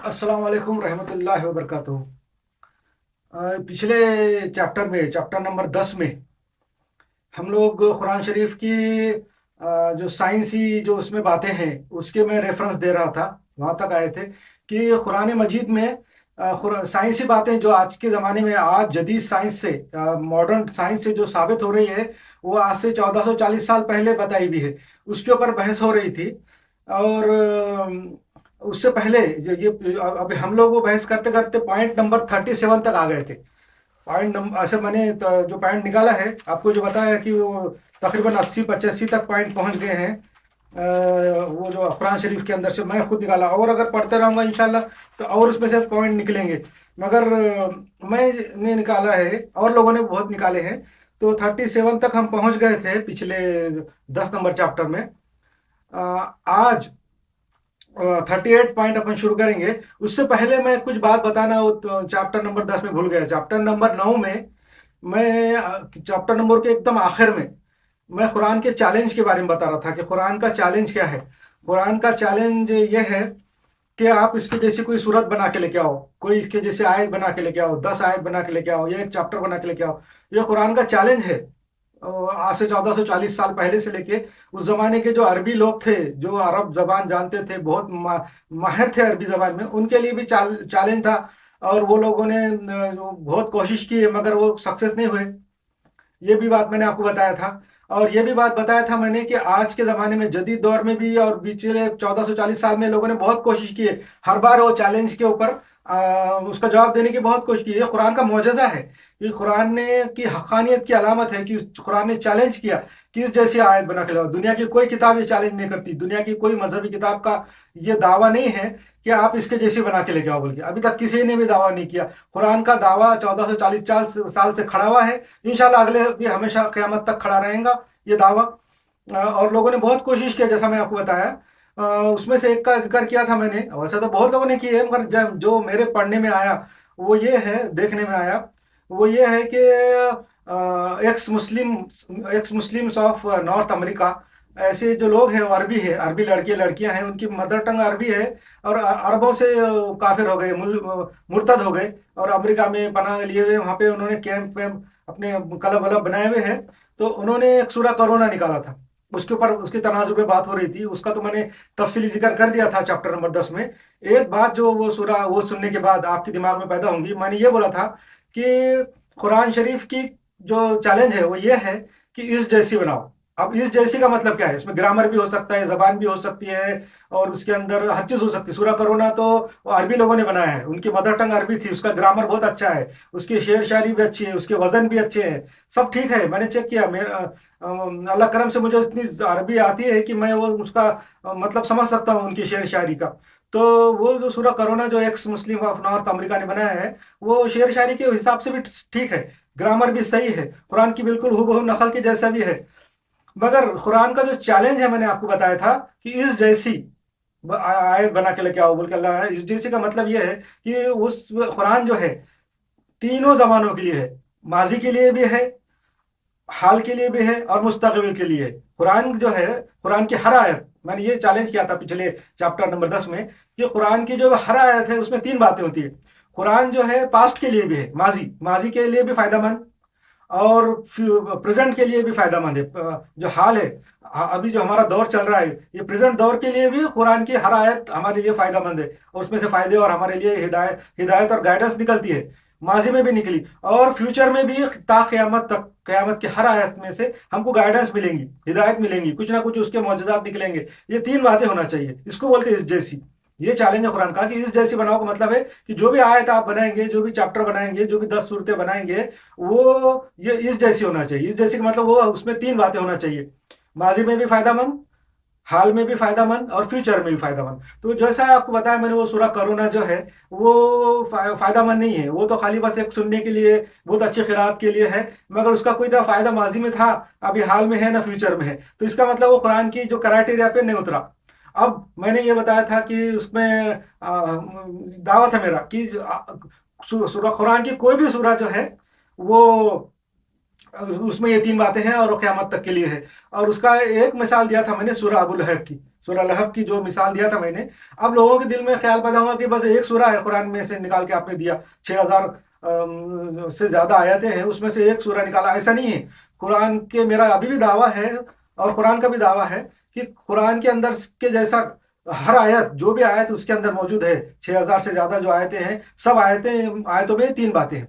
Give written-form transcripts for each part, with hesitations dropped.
अस्सलाम वालेकुम रहमतुल्लाहि वबरकातुहू। पिछले चैप्टर नंबर 10 में हम लोग कुरान शरीफ की जो साइंसी जो उसमें बातें हैं उसके मैं रेफरेंस दे रहा था। वहाँ तक आए थे कि कुरान मजीद में साइंसी बातें जो आज के ज़माने में आज जदीद साइंस से मॉडर्न साइंस से जो साबित हो रही है वो आज से 1440 साल पहले बताई भी है। उसके ऊपर बहस हो रही थी। और उससे पहले ये अभी हम लोग वो बहस करते करते पॉइंट नंबर 37 तक आ गए थे। पॉइंट नंबर अच्छा मैंने जो पॉइंट निकाला है आपको जो बताया कि वो तकरीबन 80-85 तक पॉइंट पहुंच गए हैं। वो जो कुरान शरीफ के अंदर से मैं खुद निकाला, और अगर पढ़ते रहूँगा इंशाल्लाह तो और उसमें से पॉइंट निकलेंगे। मगर मैंने निकाला है और लोगों ने बहुत निकाले हैं। तो 37 तक हम पहुंच गए थे पिछले 10 नंबर चैप्टर में। आज 38 पॉइंट अपन शुरू करेंगे। उससे पहले मैं कुछ बात बताना वो तो चैप्टर नंबर 10 में भूल गया। चैप्टर नंबर 9 में मैं चैप्टर नंबर के एकदम आखिर में मैं कुरान के चैलेंज के बारे में बता रहा था कि कुरान का चैलेंज क्या है। कुरान का चैलेंज ये है कि आप इसके जैसी कोई सूरत बना के लेके आओ, कोई इसके जैसे आयत बना के लेके आओ, 10 आयत बना के लेके आओ, या एक चैप्टर बना के लेके आओ। ये कुरान का चैलेंज है। आज से 1440 साल पहले से लेके उस जमाने के जो अरबी लोग थे, जो अरब जबान जानते थे, बहुत माहिर थे अरबी जबान में, उनके लिए भी चैलेंज था। और वो लोगों ने बहुत कोशिश की मगर वो सक्सेस नहीं हुए। ये भी बात मैंने आपको बताया था। और ये भी बात बताया था मैंने कि आज के ज़माने में जदीद दौर में भी और पिछले 1440 साल में लोगों ने बहुत कोशिश की है। हर बार वो चैलेंज के ऊपर उसका जवाब देने की बहुत कोशिश की है। कुरान का मौजज़ा है, ये कुरान ने की हक़ानियत की अलामत है कि कुरान ने चैलेंज किया कि इस जैसी आयत बना के लाओ। दुनिया की कोई किताब ये चैलेंज नहीं करती, दुनिया की कोई मजहबी किताब का ये दावा नहीं है कि आप इसके जैसी बना के लेके आओ बोल के। अभी तक किसी ने भी दावा नहीं किया। कुरान का दावा 1440 साल से खड़ा हुआ है। इंशाल्लाह अगले भी हमेशा क़यामत तक खड़ा रहेगा ये दावा। और लोगों ने बहुत कोशिश किया जैसा मैं आपको बताया। उसमें से एक का जिक्र किया था मैंने, वैसे तो बहुत लोगों ने किए मगर जब जो मेरे पढ़ने में आया वो ये है, देखने में आया वो ये है कि x Muslims of north America, ऐसे जो लोग हैं वो अरबी है, अरबी लड़के लड़कियां हैं, उनकी मदर टंग अरबी है। और अरबों से काफिर हो गए, मुर्तद हो गए और अमेरिका में पनाह लिए हुए, वहाँ पे उन्होंने कैंप वैम्प अपने क्लब वलब बनाए हुए हैं। तो उन्होंने एक सूरा कोरोना निकाला था, उसके ऊपर उसकी तनाजुर में बात हो रही थी। उसका तो मैंने तफसीली जिक्र कर दिया था चैप्टर नंबर 10 में। एक बात जो वो सूरा वो सुनने के बाद आपके दिमाग में पैदा होंगी, मैंने ये बोला था कि कुरान शरीफ की जो चैलेंज है वो ये है कि इस जैसी बनाओ। अब इस जैसी का मतलब क्या है? इसमें ग्रामर भी हो सकता है, जबान भी हो सकती है, और उसके अंदर हर चीज हो सकती है। सूरा करोना तो वो अरबी लोगों ने बनाया है, उनकी मदर टंग अरबी थी, उसका ग्रामर बहुत अच्छा है, उसकी शेर शायरी भी अच्छी है, उसके वजन भी अच्छे हैं, सब ठीक है। मैंने चेक किया, मेरा अल्लाह करम से मुझे इतनी अरबी आती है कि मैं वो उसका मतलब समझ सकता हूँ उनकी शेर शायरी का। तो वो जो सूरा करोना जो x Muslim of north America ने बनाया है वो शेर शायरी के हिसाब से भी ठीक है, ग्रामर भी सही है, कुरान की बिल्कुल हूबहू नकल के जैसा भी है। मगर कुरान का जो चैलेंज है मैंने आपको बताया था कि इस जैसी आयत बना के लेके आओ बोल के अल्लाह है। इस जैसी का मतलब यह है कि उस कुरान जो है तीनों जमानों के लिए है, माजी के लिए भी है, हाल के लिए भी है और मुस्तकबिल के लिए है। कुरान जो है, कुरान की हर आयत, मैंने ये चैलेंज किया था पिछले चैप्टर नंबर 10 में कि कुरान की जो हर आयत है उसमें 3 बातें होती है। कुरान जो है पास्ट के लिए भी है, माजी माजी के लिए भी फायदेमंद, और प्रेजेंट के लिए भी फायदेमंद है। जो हाल है, अभी जो हमारा दौर चल रहा है, ये प्रेजेंट दौर के लिए भी कुरान की हर आयत हमारे लिए फायदेमंद है, और उसमें से फायदे और हमारे लिए हिदायत और गाइडेंस निकलती है। माजी में भी निकली और फ्यूचर में भी ता क़यामत तक, क़यामत की हर आयत में से हमको गाइडेंस मिलेंगी, हिदायत मिलेंगी, कुछ ना कुछ उसके मौजूदात निकलेंगे। ये 3 बातें होना चाहिए, इसको बोलते हैं इस जैसी। ये चैलेंज है कुरान का कि इस जैसी बनाओ का मतलब है कि जो भी आयत आप बनाएंगे, जो भी चैप्टर बनाएंगे, जो भी 10 सूरतें बनाएंगे, वो ये इस जैसी होना चाहिए। इस जैसी का मतलब वो उसमें 3 बातें होना चाहिए, माजी में भी फायदेमंद, हाल में भी फायदेमंद और फ्यूचर में भी फायदेमंद। तो जैसा आपको बताया मैंने, वो सूरा करोना जो है वो फायदेमंद नहीं है, वो तो खाली बस एक सुनने के लिए, बहुत अच्छी खिरात के लिए है, मगर उसका कोई ना फायदा माजी में था, अभी हाल में है ना फ्यूचर में है। तो इसका मतलब वो कुरान की जो क्राइटेरिया पे नहीं उतरा। अब मैंने ये बताया था कि उसमें दावा था मेरा कि सूरा कुरान की कोई भी सूरा जो है वो उसमें ये 3 बातें हैं और वो क़यामत तक के लिए है। और उसका एक मिसाल दिया था मैंने सूरा अबू लहब की। सूरह लहब की जो मिसाल दिया था मैंने, अब लोगों के दिल में ख्याल पैदा हुआ कि बस एक सूरह है कुरान में से निकाल के आपने दिया, 6000 से ज्यादा आयतें हैं उसमें से एक सूरह निकाला। ऐसा नहीं है। कुरान के, मेरा अभी भी दावा है और कुरान का भी दावा है कि कुरान के अंदर के जैसा हर आयत, जो भी आयत उसके अंदर मौजूद है, 6000 से ज्यादा जो आयतें हैं, सब आयतों में तीन बातें हैं।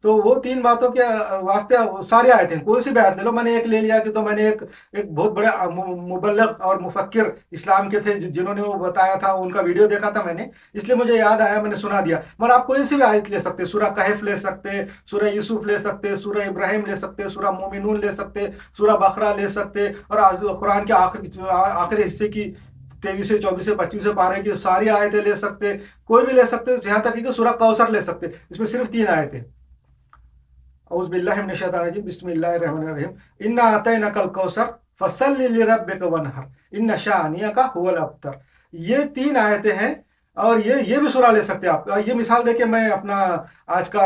तो वो तीन बातों के वास्ते सारी आयतें, कोई सी भी आयत ले लो। मैंने एक ले लिया कि तो मैंने एक बहुत बड़े मुबल्लिग और मुफक्किर इस्लाम के थे जिन्होंने वो बताया था, उनका वीडियो देखा था मैंने, इसलिए मुझे याद आया, मैंने सुना दिया। मगर आप कोई सी भी आयत ले सकते, सूरह कहफ ले सकते, सूरह यूसुफ ले सकते, सूरह इब्राहिम ले सकते, सूरह मोमिनून ले सकते, सूरह बकरा ले सकते, और कुरान के आखिरी हिस्से की 23 24 25 पारे की सारी आयतें ले सकते, कोई भी ले सकते, यहाँ तक कि सूरह कौसर ले सकते। इसमें सिर्फ तीन आयतें। औज़ु बिल्लाहि मिनश शैतानिर रजीम, बिस्मिल्लाहिर रहमानिर रहीम, इन्ना अतैनाकल कौसर फसल्लि लिरब्बिका वनहर इन्ना शानियका हुवल अब्तर। ये तीन आयतें हैं, और ये भी सूरा ले सकते हैं आप। ये मिसाल देके मैं अपना आज का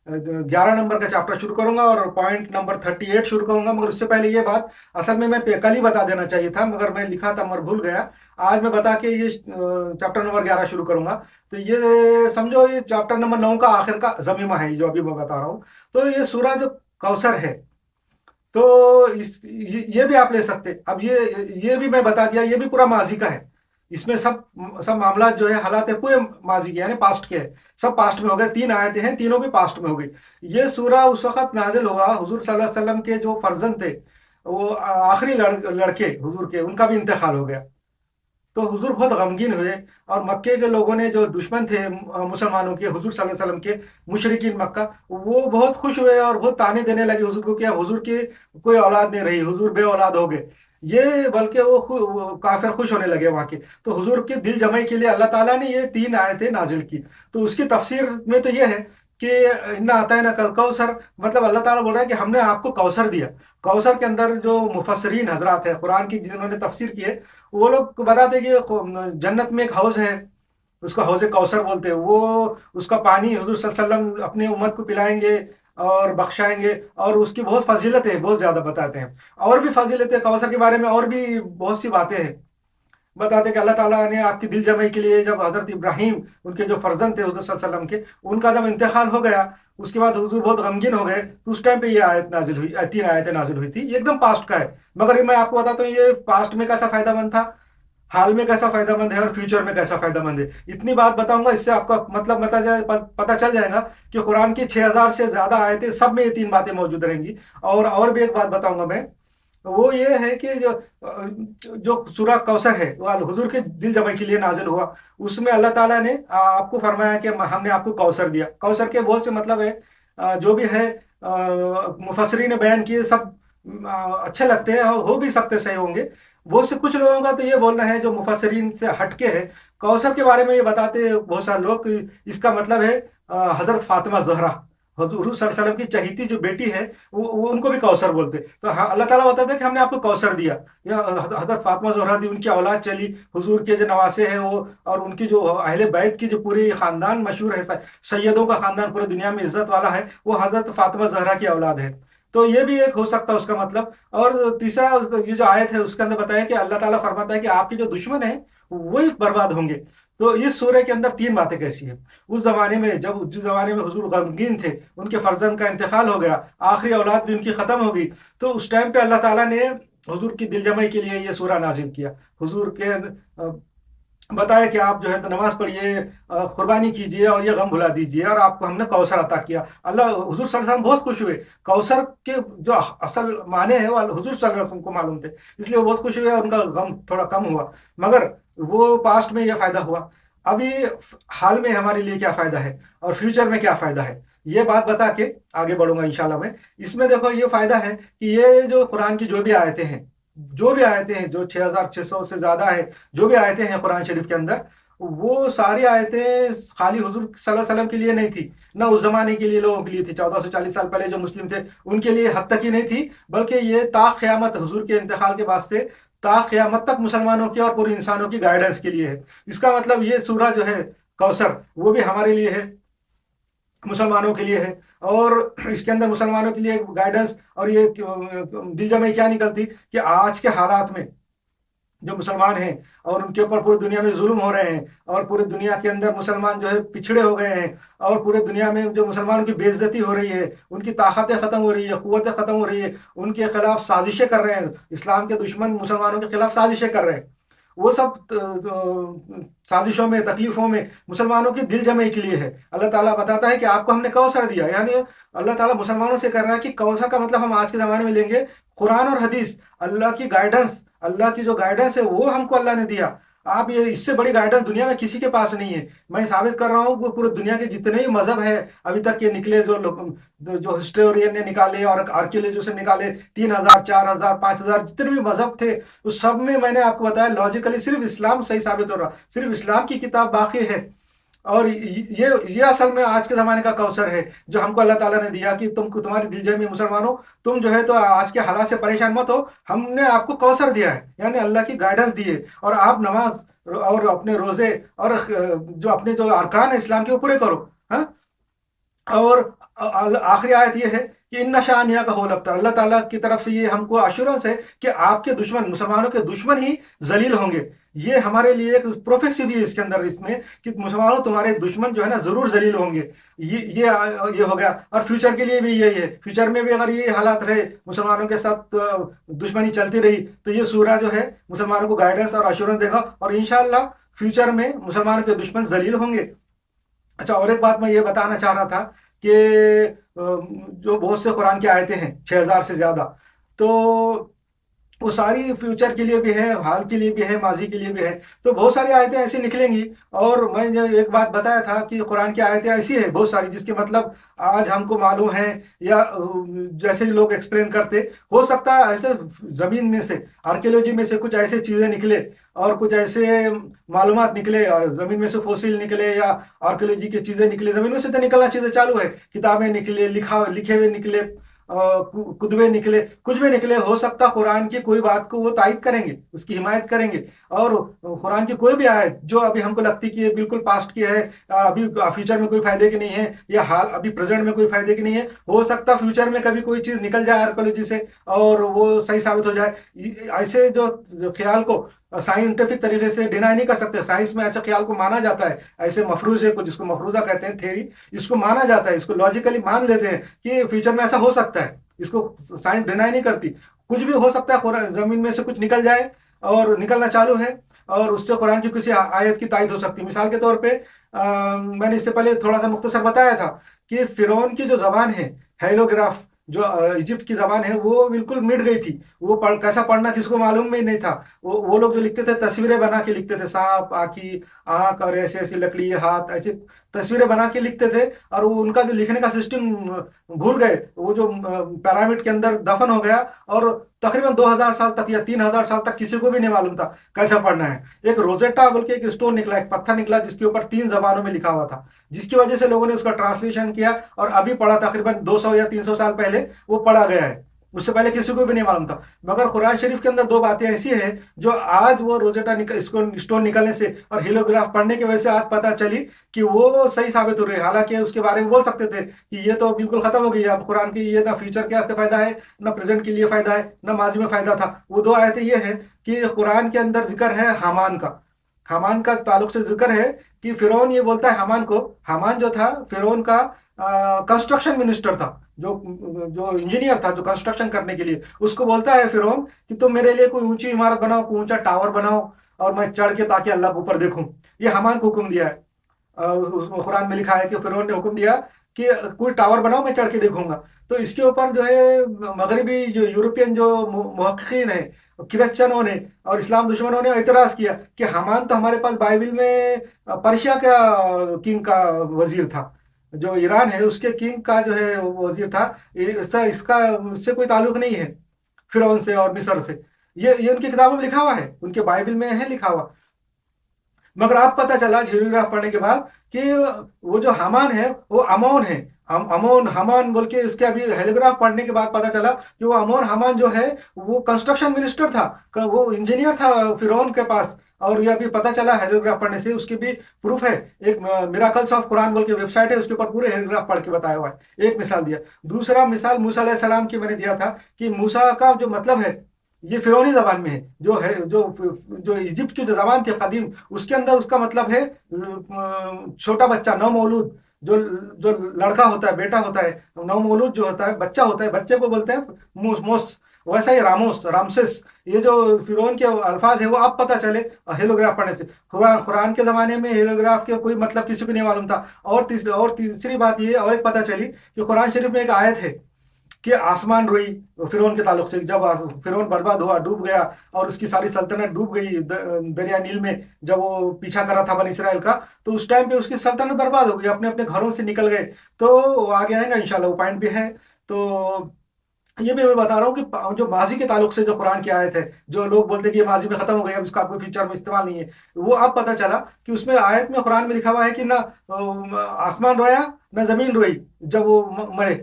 11 नंबर का चैप्टर शुरू करूंगा और पॉइंट नंबर 38 शुरू करूंगा। मगर उससे पहले ये बात असल में मैं कल ही बता देना चाहिए था, मगर मैं लिखा था मगर भूल गया। आज मैं बता के ये चैप्टर नंबर 11 शुरू करूंगा। तो ये समझो, ये चैप्टर नंबर 9 का आखिर का ज़मीमा है जो अभी मैं बता रहा हूँ। तो ये सूरा जो कौसर है, तो ये भी आप ले सकते। अब ये भी मैं बता दिया, ये भी पूरा माजी का है। इसमें सब मामला जो है, हालात है पूरे माजी के, यानी पास्ट के है। सब पास्ट में हो गए। तीन आयतें हैं, तीनों भी पास्ट में हो गई। ये सूरा उस वक्त नाजिल हुआ, हुजूर सल्लल्लाहु अलैहि वसल्लम के जो फर्जंद थे, वो आखिरी लड़के हुजूर के, उनका भी इंतकाल हो गया। तो हुजूर बहुत गमगीन हुए, और मक्के के लोगों ने, जो दुश्मन थे मुसलमानों के, हुजूर सल्लल्लाहु अलैहि वसल्लम के, मुशरिकीन मक्का, वो बहुत खुश हुए और बहुत ताने देने लगे हुजूर को कि हुजूर की कोई औलाद नहीं रही, हुजूर बे औलाद हो गए। ये बल्कि वो काफिर खुश होने लगे वहां के। तो हुजूर के दिल जमाई के लिए अल्लाह ताला ने ये तीन आयतें नाजिल की। तो उसकी तफसीर में तो ये है कि इन्ना अतैना कल कौसर, मतलब अल्लाह ताला बोल रहा है कि हमने आपको कौसर दिया। कौसर के अंदर जो मुफस्सिरीन हजरात है कुरान की, जिन्होंने तफसीर की है, वो लोग बताते कि जन्नत में एक हाउस है, उसको हौज़ कौसर बोलते हैं। वो उसका पानी हुजूर सल्लल्लाहु अलैहि वसल्लम अपनी उम्मत को पिलाएंगे और बख्शाएंगे, और उसकी बहुत फजीलत है, बहुत ज़्यादा बताते हैं। और भी फजीलत है कौसर के बारे में, और भी बहुत सी बातें हैं। बताते कि अल्लाह ताला ने आपकी दिल जमाई के लिए, जब हज़रत इब्राहिम, उनके जो फर्जंद थे हुजूर सल्लल्लाहु अलैहि वसल्लम के, उनका जब इंतकाल हो गया, उसके बाद हुजूर बहुत गमगीन हो गए, तो उस टाइम पे ये आयत नाजिल हुई, तीन आयतें नाजिल हुई थी। ये एकदम पास्ट का है। मगर मैं आपको बताता हूँ, ये पास्ट में कैसा फायदामंद था, हाल में कैसा फायदामंद है, और फ्यूचर में कैसा फायदामंद है। इतनी बात बताऊंगा, इससे आपका मतलब पता चल जाएगा कि कुरान की 6000 से ज्यादा आयतें, सब में ये तीन बातें मौजूद रहेंगी। और भी एक बात बताऊंगा मैं, वो ये है कि जो सूरह कौसर है, वो हुजूर के दिल जमाई के लिए नाजिल हुआ। उसमें अल्लाह ताला ने आपको फरमाया कि हमने आपको कौसर दिया। कौसर के बहुत से मतलब है, जो भी है मुफस्सिरीन ने बयान किए, सब अच्छे लगते हैं और हो भी सकते सही होंगे। बहुत से कुछ लोगों का तो ये बोलना है, जो मुफस्सिरीन से हटके है, कौसर के बारे में ये बताते हैं बहुत सारे लोग, इसका मतलब है हजरत फातिमा ज़हरा, हुजूर सल्लल्लाहु अलैहि वसल्लम की चहीती जो बेटी है, वो उनको भी कौसर बोलते। तो हाँ, अल्लाह ताला बताता है कि हमने आपको कौसर दिया, या हजरत फातिमा ज़हरा दी, उनकी औलाद चली, हुजूर के जो नवासे हैं वो, और उनकी जो अहले बैत की जो पूरी खानदान मशहूर है, सैयदों का खानदान पूरी दुनिया में इज्जत वाला है, वो हजरत फातिमा ज़हरा की औलाद है। तो ये भी एक हो सकता है उसका मतलब। और तीसरा, ये जो आयत है उसके अंदर बताया कि अल्लाह ताला फरमाता है कि आपके जो दुश्मन है वही बर्बाद होंगे। तो इस सूरह के अंदर तीन बातें कैसी है। उस जमाने में, जिस जमाने में हुजूर गमगीन थे, उनके फर्जंद का इंतकाल हो गया, आखिरी औलाद भी उनकी खत्म हो गई, तो उस टाइम पे अल्लाह ताला ने हुजूर की दिल जमाई के लिए ये सूरह नाजिल किया। हुजूर के बताया कि आप जो है तो नमाज पढ़िए, कुर्बानी कीजिए, और ये गम भुला दीजिए, और आपको हमने कौसर अता किया। अल्लाह, हुजूर सल्लल्लाहु अलैहि वसल्लम बहुत खुश हुए। कौसर के जो असल माने हैं वो हुजूर सल्लल्लाहु अलैहि वसल्लम को मालूम थे, इसलिए वो बहुत खुश हुए और उनका गम थोड़ा कम हुआ। मगर वो पास्ट में ये फायदा हुआ। अभी हाल में हमारे लिए क्या फायदा है और फ्यूचर में क्या फायदा है, ये बात बता के आगे बढ़ूंगा इंशाल्लाह मैं। इसमें देखो, ये फायदा है कि ये जो कुरान की जो भी आयतें हैं, जो 6600 से ज्यादा है, जो भी आयतें हैं कुरान शरीफ के अंदर, वो सारी आयतें खाली हुजूर सल्लल्लाहु अलैहि वसल्लम के लिए नहीं थी, ना उस जमाने के लिए लोगों के लिए थी। 1440 साल पहले जो मुस्लिम थे उनके लिए हद तक ही नहीं थी, बल्कि ये ता क़यामत, हुजूर के इंतकाल के बाद से ता क़यामत तक मुसलमानों की और पूरे इंसानों की गाइडेंस के लिए है। इसका मतलब ये सूरह जो है कौसर, वो भी हमारे लिए है, मुसलमानों के लिए है। और इसके अंदर मुसलमानों के लिए गाइडेंस, और ये दिल जमाई क्या निकलती कि आज के हालात में जो मुसलमान हैं, और उनके ऊपर पूरी दुनिया में जुल्म हो रहे हैं, और पूरी दुनिया के अंदर मुसलमान जो है पिछड़े हो गए हैं, और पूरे दुनिया में जो मुसलमानों की बेइज्जती हो रही है, उनकी ताकतें ख़त्म हो रही है, क़ुव्वतें ख़त्म हो रही है, उनके खिलाफ साजिशें कर रहे हैं, इस्लाम के दुश्मन मुसलमानों के खिलाफ साजिशें कर रहे हैं। वो सब साजिशों में, तकलीफों में मुसलमानों की दिल जमे के लिए है। अल्लाह ताला बताता है कि आपको हमने कौसर दिया, यानी अल्लाह ताला मुसलमानों से कर रहा है कि कौसर का मतलब हम आज के ज़माने में लेंगे कुरान और हदीस, अल्लाह की गाइडेंस, अल्लाह की जो गाइडेंस है वो हमको अल्लाह ने दिया। आप ये इससे बड़ी गाइडेंस दुनिया में किसी के पास नहीं है। मैं साबित कर रहा हूँ वो पूरी दुनिया के जितने भी मजहब है अभी तक के निकले, जो हिस्टोरियन ने निकाले और आर्कियोलॉजिस्ट ने निकाले, 3,000 4,000 5,000 जितने भी मजहब थे, उस सब में मैंने आपको बताया लॉजिकली सिर्फ इस्लाम सही साबित हो रहा, सिर्फ इस्लाम की किताब बाकी है। और ये असल में आज के ज़माने का कौसर है जो हमको अल्लाह ताला ने दिया कि तुम्हारी दिलजमी मुसलमानों, तुम जो है तो आज के हालात से परेशान मत हो, हमने आपको कौसर दिया है, यानी अल्लाह की गाइडेंस दी है, और आप नमाज और अपने रोज़े और जो अपने जो अरकान है इस्लाम के वो पूरे करो। हाँ, और आखिरी आयत ये है कि इन्ना शानिया का हो लगता है, अल्लाह ताला की तरफ से ये हमको अश्योरेंस है कि आपके दुश्मन, मुसलमानों के दुश्मन ही जलील होंगे। ये हमारे लिए एक प्रोफेसी भी है इसके अंदर, इसमें कि मुसलमानों तुम्हारे दुश्मन जो है ना जरूर जलील होंगे। ये हो गया, और फ्यूचर के लिए भी यही है। फ्यूचर में भी अगर ये हालात रहे, मुसलमानों के साथ दुश्मनी चलती रही, तो ये सूरा जो है मुसलमानों को गाइडेंस और अश्योरेंस देगा, और इंशाअल्लाह फ्यूचर में मुसलमानों के दुश्मन जलील होंगे। अच्छा, और एक बात मैं ये बताना चाह रहा था कि जो बहुत से कुरान की आयतें हैं 6,000 से ज़्यादा, तो वो सारी फ्यूचर के लिए भी है, हाल के लिए भी है, माजी के लिए भी है। तो बहुत सारी आयतें ऐसी निकलेंगी, और मैंने एक बात बताया था कि कुरान की आयतें ऐसी है बहुत सारी जिसके मतलब आज हमको मालूम है, या जैसे लोग एक्सप्लेन करते, हो सकता है ऐसे ज़मीन में से, आर्कियोलॉजी में से कुछ ऐसे चीज़ें निकले, और कुछ ऐसे मालूमात निकले, और ज़मीन में से फोसिल निकले, या आर्कियोलॉजी की चीज़ें निकले, ज़मीन में से तो निकलना चीज़ें चालू है, किताबें निकले, लिखे हुए निकले, कुतबे निकले, कुछ भी निकले, हो सकता कुरान की कोई बात को वो तायद करेंगे, उसकी हिमायत करेंगे। और कुरान की कोई भी आयत जो अभी हमको लगती कि ये बिल्कुल पास्ट की है, अभी फ्यूचर में कोई फायदे की नहीं है, या हाल अभी प्रेजेंट में कोई फायदे की नहीं है, हो सकता फ्यूचर में कभी कोई चीज़ निकल जाए आर्कोलॉजी से और वो सही साबित हो जाए। ऐसे जो ख्याल को साइंटिफिक तरीके से डिनाई नहीं कर सकते। साइंस में ऐसे ख्याल को माना जाता है, ऐसे मफरूज़े को, जिसको मफरूज़ा कहते हैं थेरी, इसको माना जाता है, इसको लॉजिकली मान लेते हैं कि फ्यूचर में ऐसा हो सकता है। इसको साइंस डिनाई नहीं करती, कुछ भी हो सकता है, ज़मीन में से कुछ निकल जाए और निकलना चालू है, और उससे कुरान की किसी आयत की तायद हो सकती है। मिसाल के तौर पे मैंने इससे पहले थोड़ा सा मुख्तसर बताया था कि फ़िरौन की जो ज़बान है, हेरोग्राफ, जो इजिप्ट की ज़बान है, वो बिल्कुल मिट गई थी। वो कैसा पढ़ना किसको मालूम में नहीं था। वो लोग जो लिखते थे तस्वीरें बना के लिखते थे, सांप, आँख और ऐसे ऐसी लकड़ी, हाथ, ऐसे तस्वीरें बना के लिखते थे, और वो उनका जो लिखने का सिस्टम भूल गए। वो जो पिरामिड के अंदर दफन हो गया, और तकरीबन 2,000 साल तक या 3,000 साल तक किसी को भी नहीं मालूम था कैसा पढ़ना है। एक रोजेटा बोल के एक स्टोन निकला, एक पत्थर निकला, जिसके ऊपर 3 जबानों में लिखा हुआ था, जिसकी वजह से लोगों ने उसका ट्रांसलेशन किया और अभी पढ़ा। तकरीबन 200 या 300 साल पहले वो पढ़ा गया है, उससे पहले किसी को भी नहीं मालूम था। मगर कुरान शरीफ के अंदर 2 बातें ऐसी है जो आज वो रोजेटा स्टोन निकलने से और हीलोग्राफ पढ़ने की वजह से आज पता चली कि वो सही साबित हो रही है। हालांकि उसके बारे में बोल सकते थे कि ये तो बिल्कुल खत्म हो गई है, अब कुरान की ये ना फ्यूचर के वास्ते फायदा है, ना प्रेजेंट के लिए फायदा है, ना माजी में फायदा था। वो 2 आयतें ये है कि कुरान के अंदर जिक्र है हामान का ताल्लुक से जिक्र है कि फिरौन ये बोलता है हामान को, हामान जो था फिरौन का कंस्ट्रक्शन मिनिस्टर था, जो इंजीनियर था, जो कंस्ट्रक्शन करने के लिए, उसको बोलता है फिरौन कि तुम मेरे लिए कोई ऊंची इमारत बनाओ, कोई ऊंचा टावर बनाओ, और मैं चढ़ के ताकि अल्लाह के ऊपर देखूं। ये हामान को हुक्म दिया है। उसमें कुरान में लिखा है कि फिरौन ने हुक्म दिया कि कोई टावर बनाओ, मैं चढ़ के देखूंगा। तो इसके ऊपर जो है मगरबी जो यूरोपियन जो मुहक्किकीन है, क्रिश्चियनों ने और इस्लाम दुश्मनों ने एतराज़ किया कि हामान तो हमारे पास बाइबल में पर्शिया का किंग का वजीर था, जो ईरान है उसके किंग का जो है वजीर था, इससे कोई ताल्लुक नहीं है फिरौन से और मिस्र से। ये उनकी किताबों में लिखा हुआ है, उनके बाइबल में है लिखा हुआ। मगर अब पता चला हीरोग्राफ पढ़ने के बाद कि वो जो हामान है वो अमोन है। अमोन हामान बोल के इसके अभी हेलीग्राफ पढ़ने के बाद पता चला कि वो अमोन हामान जो है वो कंस्ट्रक्शन मिनिस्टर था, वो इंजीनियर था फिरौन के पास। और ये अभी पता चला हेलीग्राफ पढ़ने से, उसकी भी प्रूफ है। एक मिराकल्स ऑफ कुरान बोल के वेबसाइट है, उसके ऊपर पूरे हेलीग्राफ पढ़ के बताया हुआ है। एक मिसाल दिया। दूसरा मिसाल मूसा अलैहि सलाम की मैंने दिया था कि मूसा का जो मतलब है, یہ فرعونی زبان میں ہے، جو ایجپٹ کی جو زبان تھی قدیم، اس کے اندر اس کا مطلب ہے چھوٹا بچہ، نو مولود، جو جو لڑکا ہوتا ہے، بیٹا ہوتا ہے، نو مولود جو ہوتا ہے، بچہ ہوتا ہے، بچے کو بولتے ہیں موس. ویسا ہی رامسس، یہ جو فرعون کے الفاظ ہیں وہ اب پتہ چلے ہیلوگراف پڑھنے سے. قرآن کے زمانے میں ہیلوگراف کے کوئی مطلب کسی کو نہیں معلوم تھا. اور تیسری بات یہ اور ایک پتہ چلی کہ قرآن شریف میں ایک آیت ہے کہ آسمان روئی فرعون کے تعلق سے. جب فرعون برباد ہوا، ڈوب گیا، اور اس کی ساری سلطنت ڈوب گئی دریا نیل میں، جب وہ پیچھا کرا تھا بنی اسرائیل کا، تو اس ٹائم پہ اس کی سلطنت برباد ہو گئی، اپنے اپنے گھروں سے نکل گئے. تو وہ آگے آئیں گا انشاءاللہ، وہ پوائنٹ بھی ہے. تو یہ بھی میں بتا رہا ہوں کہ جو ماضی کے تعلق سے جو قرآن کی آیت ہے، جو لوگ بولتے ہیں کہ یہ ماضی میں ختم ہو گئی، اب اس کا کوئی فیچر میں استعمال نہیں ہے، وہ اب پتہ چلا کہ اس میں آیت میں قرآن میں لکھا ہوا ہے کہ نہ آسمان رویا نہ زمین روئی جب وہ مرے.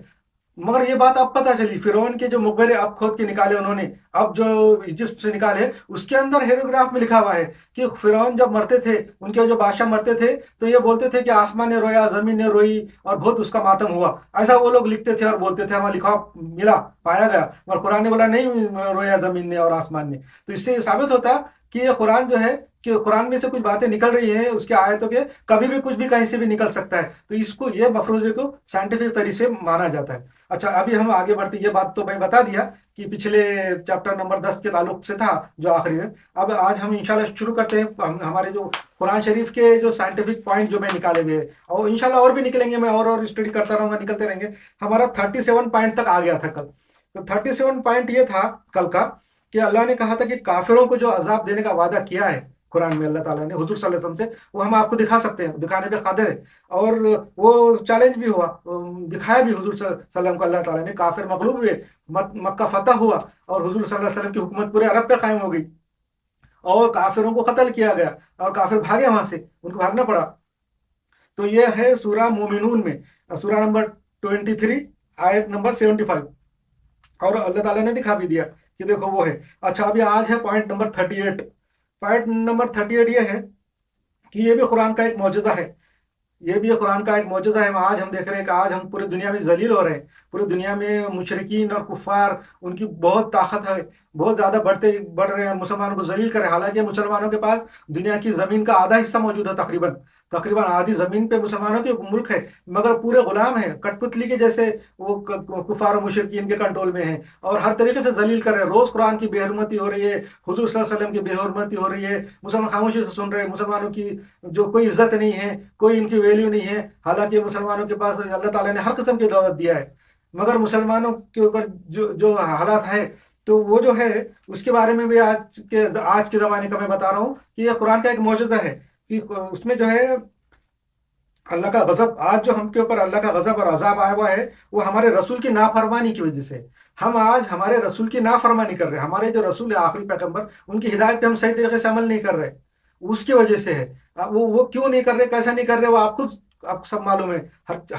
مگر یہ بات اب پتہ چلی، فرعون کے جو مقبرے اب کھود کے نکالے انہوں نے، اب جو ایجپٹ سے نکالے، اس کے اندر ہیروگراف میں لکھا ہوا ہے کہ فرعون جب مرتے تھے، ان کے جو بادشاہ مرتے تھے، تو یہ بولتے تھے کہ آسمان نے رویا، زمین نے روئی، اور بہت اس کا ماتم ہوا. ایسا وہ لوگ لکھتے تھے اور بولتے تھے، ہمیں لکھا ملا، پایا گیا. اور قرآن نے بولا نہیں رویا زمین نے اور آسمان نے. تو اس سے یہ ثابت ہوتا کہ یہ قرآن جو ہے، کہ قرآن میں سے کچھ باتیں نکل رہی ہیں اس کے آیتوں کے، کبھی بھی کچھ بھی کہیں سے بھی نکل سکتا ہے. تو اس کو، یہ مفروضے کو سائنٹیفک طریقے سے مانا جاتا ہے. اچھا، ابھی ہم آگے بڑھتے، یہ بات تو میں بتا دیا کہ پچھلے چیپٹر نمبر 10 کے تعلق سے تھا جو آخری ہے. اب آج ہم انشاءاللہ شروع کرتے ہیں ہمارے جو قرآن شریف کے جو سائنٹیفک پوائنٹ جو میں نکالے ہوئے ہیں، اور انشاءاللہ اور بھی نکلیں گے، میں اور اسٹڈی کرتا رہوں گا، نکلتے رہیں گے. ہمارا 37 پوائنٹ تک آ گیا تھا کل. تو 37 پوائنٹ یہ تھا کل کا کہ اللہ نے کہا تھا کہ کافروں کو جو عذاب دینے کا وعدہ کیا ہے قرآن میں اللہ تعالیٰ نے حضور صلی اللہ علیہ وسلم سے، وہ ہم آپ کو دکھا سکتے ہیں، دکھانے پہ قادر ہے. اور وہ چیلنج بھی ہوا، دکھایا بھی حضور صلی اللہ علیہ وسلم کو اللہ تعالیٰ نے. کافر مغلوب ہوئے، مکہ فتح ہوا، اور حضور صلی اللہ علیہ وسلم کی حکومت پورے عرب پہ قائم ہو گئی، اور کافروں کو قتل کیا گیا، اور کافر بھاگے وہاں سے، ان کو بھاگنا پڑا. تو یہ ہے سورہ مومنون میں، سورہ نمبر 23 آیت نمبر 75. اور اللہ تعالیٰ نے دکھا بھی دیا کہ دیکھو وہ ہے. اچھا، ابھی آج ہے پوائنٹ نمبر 38. پوائنٹ نمبر 38 یہ ہے کہ یہ بھی قرآن کا ایک معجزہ ہے. یہ بھی قرآن کا ایک معجزہ ہے. آج ہم دیکھ رہے ہیں کہ آج ہم پورے دنیا میں ذلیل ہو رہے ہیں. پورے دنیا میں مشرکین اور کفار، ان کی بہت طاقت ہے، بہت زیادہ بڑھ رہے ہیں، مسلمانوں کو ذلیل کر رہے ہیں. حالانکہ مسلمانوں کے پاس دنیا کی زمین کا آدھا حصہ موجود ہے، تقریباً آدھی زمین پہ مسلمانوں کے ملک ہے، مگر پورے غلام ہیں، کٹ پتلی کے جیسے وہ کفار و مشرکین کے کنٹرول میں ہیں، اور ہر طریقے سے ذلیل کر رہے ہیں. روز قرآن کی بے حرمتی ہو رہی ہے، حضور صلی اللہ علیہ وسلم کی بے حرمتی ہو رہی ہے، مسلمان خاموشی سے سن رہے ہیں، مسلمانوں کی جو کوئی عزت نہیں ہے، کوئی ان کی ویلیو نہیں ہے. حالانکہ مسلمانوں کے پاس اللہ تعالیٰ نے ہر قسم کی دولت دیا ہے، مگر مسلمانوں کے اوپر جو حالات ہے، تو وہ جو ہے اس کے بارے میں بھی آج کے زمانے کا میں بتا رہا ہوں کہ یہ قرآن کا ایک معجزہ ہے. کہ اس میں جو ہے اللہ کا غضب، آج جو ہم کے اوپر اللہ کا غضب اور عذاب آیا ہوا ہے، وہ ہمارے رسول کی نافرمانی کی وجہ سے. ہم آج ہمارے رسول کی نافرمانی کر رہے ہیں. ہمارے جو رسول آخری پیغمبر، ان کی ہدایت پہ ہم صحیح طریقے سے عمل نہیں کر رہے، اس کی وجہ سے ہے. وہ کیوں نہیں کر رہے، کیسا نہیں کر رہے، وہ آپ سب معلوم ہے،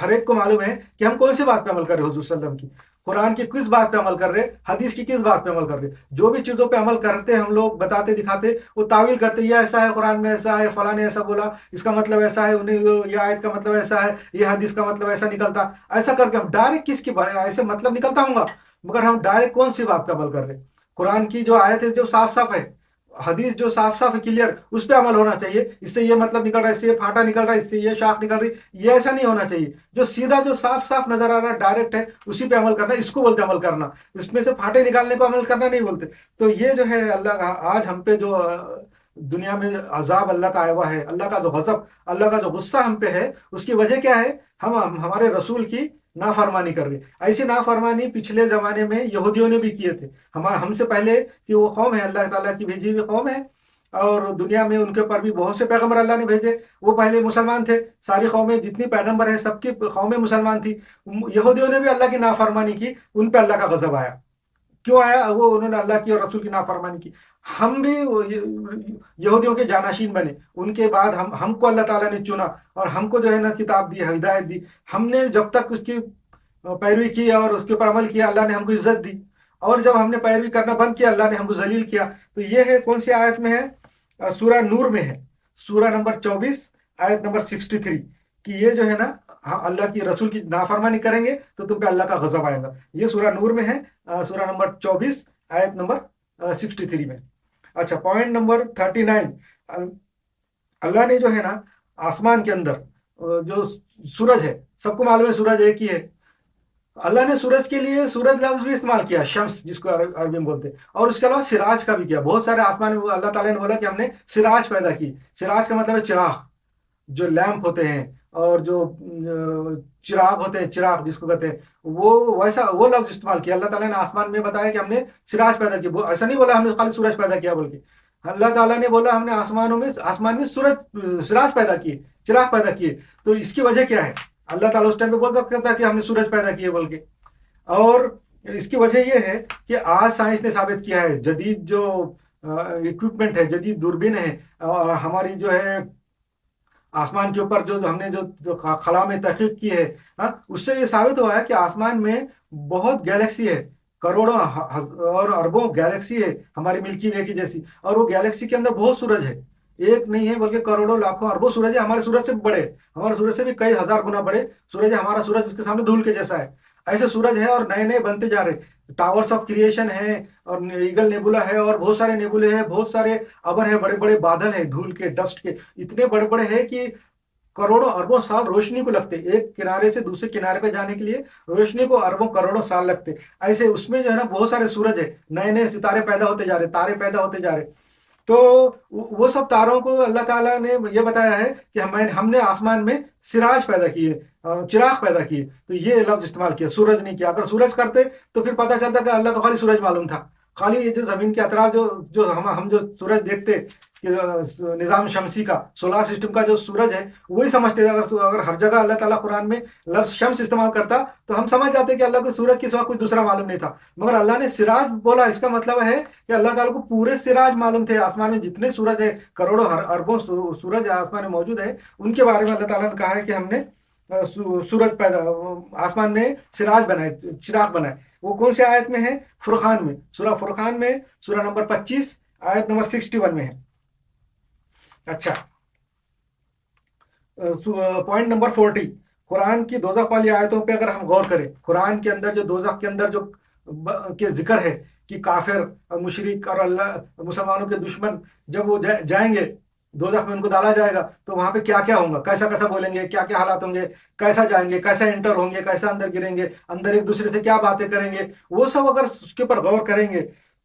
ہر ایک کو معلوم ہے کہ ہم کون سی بات پہ عمل کر رہے ہیں. حضور صلی اللہ علیہ وسلم کی قرآن کی کس بات پہ عمل کر رہے، حدیث کی کس بات پہ عمل کر رہے. جو بھی چیزوں پہ عمل کرتے ہم لوگ بتاتے دکھاتے، وہ تعویل کرتے، یہ ایسا ہے قرآن میں، ایسا ہے، فلاں نے ایسا بولا، اس کا مطلب ایسا ہے، یہ آیت کا مطلب ایسا ہے، یہ حدیث کا مطلب ایسا نکلتا. ایسا کر کے ہم ڈائریکٹ کس کی ایسے مطلب نکلتا ہوں گا، مگر ہم ڈائریکٹ کون سی بات پہ عمل کر رہے. قرآن کی جو آیت ہے جو صاف صاف ہے، حدیث جو صاف صاف ہے، کلیئر، اس پہ عمل ہونا چاہیے. اس سے یہ مطلب نکل رہا ہے، اس سے یہ پھاٹا نکل رہا ہے، اس سے یہ شاخ نکل رہی، یہ ایسا نہیں ہونا چاہیے. جو سیدھا، جو صاف صاف نظر آ رہا ہے، ڈائریکٹ ہے، اسی پہ عمل کرنا، اس کو بولتے عمل کرنا. اس میں سے پھاٹے نکالنے کو عمل کرنا نہیں بولتے. تو یہ جو ہے اللہ کا آج ہم پہ جو دنیا میں عذاب اللہ کا آیا ہوا ہے، اللہ کا جو غضب، اللہ کا جو غصہ ہم پہ ہے، اس کی وجہ کیا ہے؟ ہمارے رسول کی نافرمانی کر رہے. ایسی نافرمانی پچھلے زمانے میں یہودیوں نے بھی کیے تھے، ہم سے پہلے کہ وہ قوم ہے، اللہ تعالیٰ کی بھیجی ہوئی قوم ہے، اور دنیا میں ان کے اوپر بھی بہت سے پیغمبر اللہ نے بھیجے. وہ پہلے مسلمان تھے، ساری قومیں جتنی پیغمبر ہیں سب کی قومیں مسلمان تھی. یہودیوں نے بھی اللہ کی نافرمانی کی، ان پہ اللہ کا غضب آیا. کیوں آیا؟ انہوں نے اللہ کی اور رسول کی نافرمانی کی. ہم بھی یہودیوں کے جانشین بنے، ان کے بعد ہم کو اللہ تعالیٰ نے چنا، اور ہم کو جو ہے نا کتاب دی، ہدایت دی. ہم نے جب تک اس کی پیروی کی اور اس کے اوپر عمل کیا، اللہ نے ہم کو عزت دی. اور جب ہم نے پیروی کرنا بند کیا، اللہ نے ہم کو ذلیل کیا. تو یہ ہے کون سی آیت میں ہے؟ سورہ نور میں ہے، سورہ نمبر 24 آیت نمبر 63، کہ یہ جو ہے نا اللہ کی رسول کی نافرمانی کریں گے تو تم پہ اللہ کا غضب آئے گا. یہ سورہ نور میں ہے، سورہ نمبر 24 آیت نمبر 63 में। अच्छा, पॉइंट नंबर 39, अल्लाह ने जो है ना आसमान के अंदर जो सूरज है, सबको मालूम है सूरज एक ही है, अल्लाह ने सूरज के लिए सूरज लफ्ज भी इस्तेमाल किया, शम्स जिसको अरबी में बोलते हैं, और उसके अलावा सिराज का भी किया। बहुत सारे आसमान में अल्लाह ताला ने बोला कि हमने सिराज पैदा की। सिराज का मतलब है चिराग, जो लैंप होते हैं और जो चिराग होते हैं, चिराग जिसको कहते हैं, वो वैसा वो लफ्ज इस्तेमाल किया। अल्लाह ताला ने आसमान में बताया कि हमने सिराज पैदा किया, ऐसा नहीं बोला हमने खाली सूरज पैदा किया, बल्कि अल्लाह ताला ने बोला हमने आसमान में सूरज सिराज पैदा किए, चिराग पैदा किए। तो इसकी वजह क्या है? अल्लाह ताला उस टाइम पे बोल सकता था कि हमने सूरज पैदा किए बोल के। और इसकी वजह यह है कि आज साइंस ने साबित किया है, जदीद जो इक्विपमेंट है, जदीद दूरबीन है, हमारी जो है आसमान के ऊपर जो हमने जो खला में तहकीक की है, उससे ये साबित हुआ है कि आसमान में बहुत गैलेक्सी है, करोड़ों और अरबों गैलेक्सी है हमारी मिल्की वे की जैसी, और वो गैलेक्सी के अंदर बहुत सूरज है, एक नहीं है बल्कि करोड़ों लाखों अरबों सूरज है। हमारे सूरज से बड़े, हमारे सूरज से भी कई हजार गुना बड़े सूरज है हमारा सूरज, उसके सामने धूल के जैसा है। ऐसे सूरज है और नए नए बनते जा रहे। टावर्स ऑफ क्रिएशन है और ईगल नेबुला है और बहुत सारे नेबुले हैं, बहुत सारे अबर है, बड़े बड़े बादल है धूल के, डस्ट के, इतने बड़े बड़े हैं कि करोड़ों अरबों साल रोशनी को लगते, एक किनारे से दूसरे किनारे पे जाने के लिए रोशनी को अरबों करोड़ों साल लगते। ऐसे उसमें जो है ना बहुत सारे सूरज है, नए नए सितारे पैदा होते जा रहे, तारे पैदा होते जा रहे। तो वो सब तारों को अल्लाह ताला ने ये बताया है कि हमने आसमान में सिराज पैदा किए, चिराग पैदा किए। तो ये लफ्ज इस्तेमाल किया, सूरज नहीं किया। अगर सूरज करते तो फिर पता चलता कि अल्लाह को खाली सूरज मालूम था, खाली ये जो जमीन के अतराफ जो जो हम जो सूरज देखते कि निज़ाम शमसी का, सोलार सिस्टम का जो सूरज है, वही समझते थे। अगर हर जगह अल्लाह ताला कुरान में लफ्ज शम्स इस्तेमाल करता तो हम समझ जाते कि अल्लाह को सूरज के सिवा कुछ दूसरा मालूम नहीं था। मगर अल्लाह ने सिराज बोला, इसका मतलब है कि अल्लाह ताला को पूरे सिराज मालूम थे। आसमान में जितने सूरज है, करोड़ों अरबों सूरज आसमान में मौजूद है, उनके बारे में अल्लाह ताला ने कहा है कि हमने सूरज पैदा, आसमान में सिराज बनाए, चिराग बनाए। वो कौन सी आयत में है? फुरकान में, सूरह फुरकान में, सूरह नंबर 25 आयत नंबर 61 में है। अच्छा, पॉइंट नंबर 40, कुरान की दोज़ख वाली आयतों पे अगर हम गौर करें, कुरान के अंदर जो दोज़ख के अंदर जो के जिक्र है कि काफिर, मुशरिक और अल्लाह मुसलमानों के दुश्मन जब वो जाएंगे दोज़ख में, उनको डाला जाएगा, तो वहां पे क्या क्या होगा, कैसा कैसा बोलेंगे, क्या क्या हालात होंगे, कैसा जाएंगे, कैसा एंटर होंगे, कैसा अंदर गिरेंगे, अंदर एक दूसरे से क्या बातें करेंगे, वो सब अगर उसके ऊपर गौर करेंगे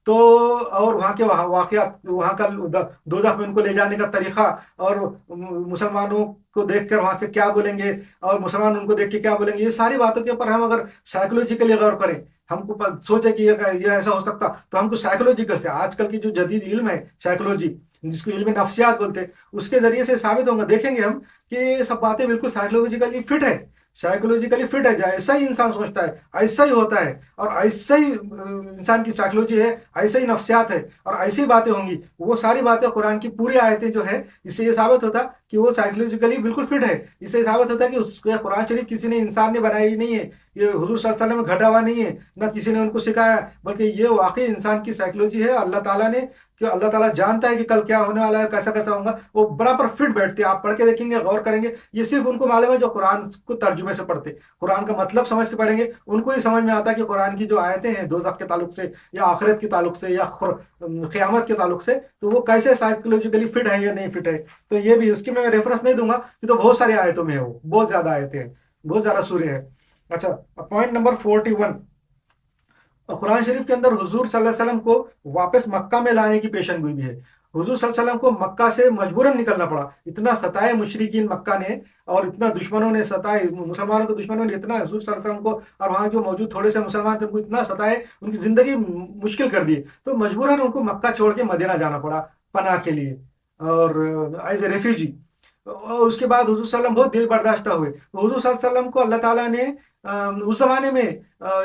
तो, और वहाँ के वाक़यात, वहाँ का दोज़ख में उनको ले जाने का तरीक़ा, और मुसलमानों को देखकर वहाँ से क्या बोलेंगे और मुसलमान उनको देख के क्या बोलेंगे, ये सारी बातों के ऊपर हम अगर साइकोलॉजिकली गौर करें, हमको सोचे कि ये ऐसा हो सकता, तो हमको साइकोलॉजिकल से, आजकल की जो जदीद इल्म है साइकोलॉजी, जिसको इल्म नफ्सियात बोलते हैं, उसके जरिए से साबित होंगे, देखेंगे हम कि ये सब बातें बिल्कुल साइकोलॉजिकली फिट है, साइकोलॉजिकली फिट है। ऐसा ही इंसान सोचता है ऐसा ही होता है, और ऐसा ही इंसान की साइकोलॉजी है, ऐसा ही नफ्सियात है, और ऐसी बातें होंगी। वो सारी बातें कुरान की पूरी आयतें जो है, इससे ये साबित होता कि वो साइकोलॉजिकली बिल्कुल फिट है। इससे साबित होता है कि उसके कुरान शरीफ किसी ने, इंसान ने बनाई नहीं है, ये हुजूर सल्लल्लाहु अलैहि वसल्लम में घटा हुआ नहीं है, ना किसी ने उनको सिखाया, बल्कि ये वाकई इंसान की साइकोलॉजी है। अल्लाह ताला ने, कि अल्लाह ताला जानता है कि कल क्या होने वाला है, कैसा कैसा होगा, वो बराबर फिट बैठते हैं। आप पढ़ के देखेंगे, गौर करेंगे, ये सिर्फ उनको मालूम है जो कुरान को तर्जुमे से पढ़ते, कुरान का मतलब समझ के पढ़ेंगे, उनको ही समझ में आता है कि कुरान की जो आयतें हैं दोज़ख के ताल्लुक से, या आखिरत के ताल्लुक से, या क़यामत के ताल्लुक से, तो वो कैसे साइकोलॉजिकली फिट है या नहीं फिट है। तो ये भी, उसकी मैं रेफरेंस नहीं दूंगा कि, तो बहुत सारी आयतों में है, वो बहुत ज्यादा आयतें हैं, बहुत ज्यादा सूर्य है। अच्छा, पॉइंट नंबर 41, कुरान शरीफ के अंदर हुजूर सल्लल्लाहु अलैहि वसल्लम को वापस मक्का में लाने की पेशन गोई भी है। हुजूर सल्लल्लाहु अलैहि वसल्लम को मक्का से मजबूरन निकलना पड़ा, इतना सताए मुशरिकीन मक्का ने, और इतना दुश्मनों ने सताए, मुसलमानों के दुश्मनों ने इतना हुजूर सल्लल्लाहु अलैहि वसल्लम को, और वहाँ जो मौजूद थोड़े से मुसलमान थे उनको इतना सताए, उनकी जिंदगी मुश्किल कर दी, तो मजबूरन उनको मक्का छोड़ के मदीना जाना पड़ा पनाह के लिए, और एज ए रेफ्यूजी। और उसके बाद हुजूर सल्लल्लाहु अलैहि वसल्लम बहुत दिल बर्दाश्त हुए, तो हुजूर सल्लल्लाहु अलैहि वसल्लम को अल्लाह ताला ने उस जमाने में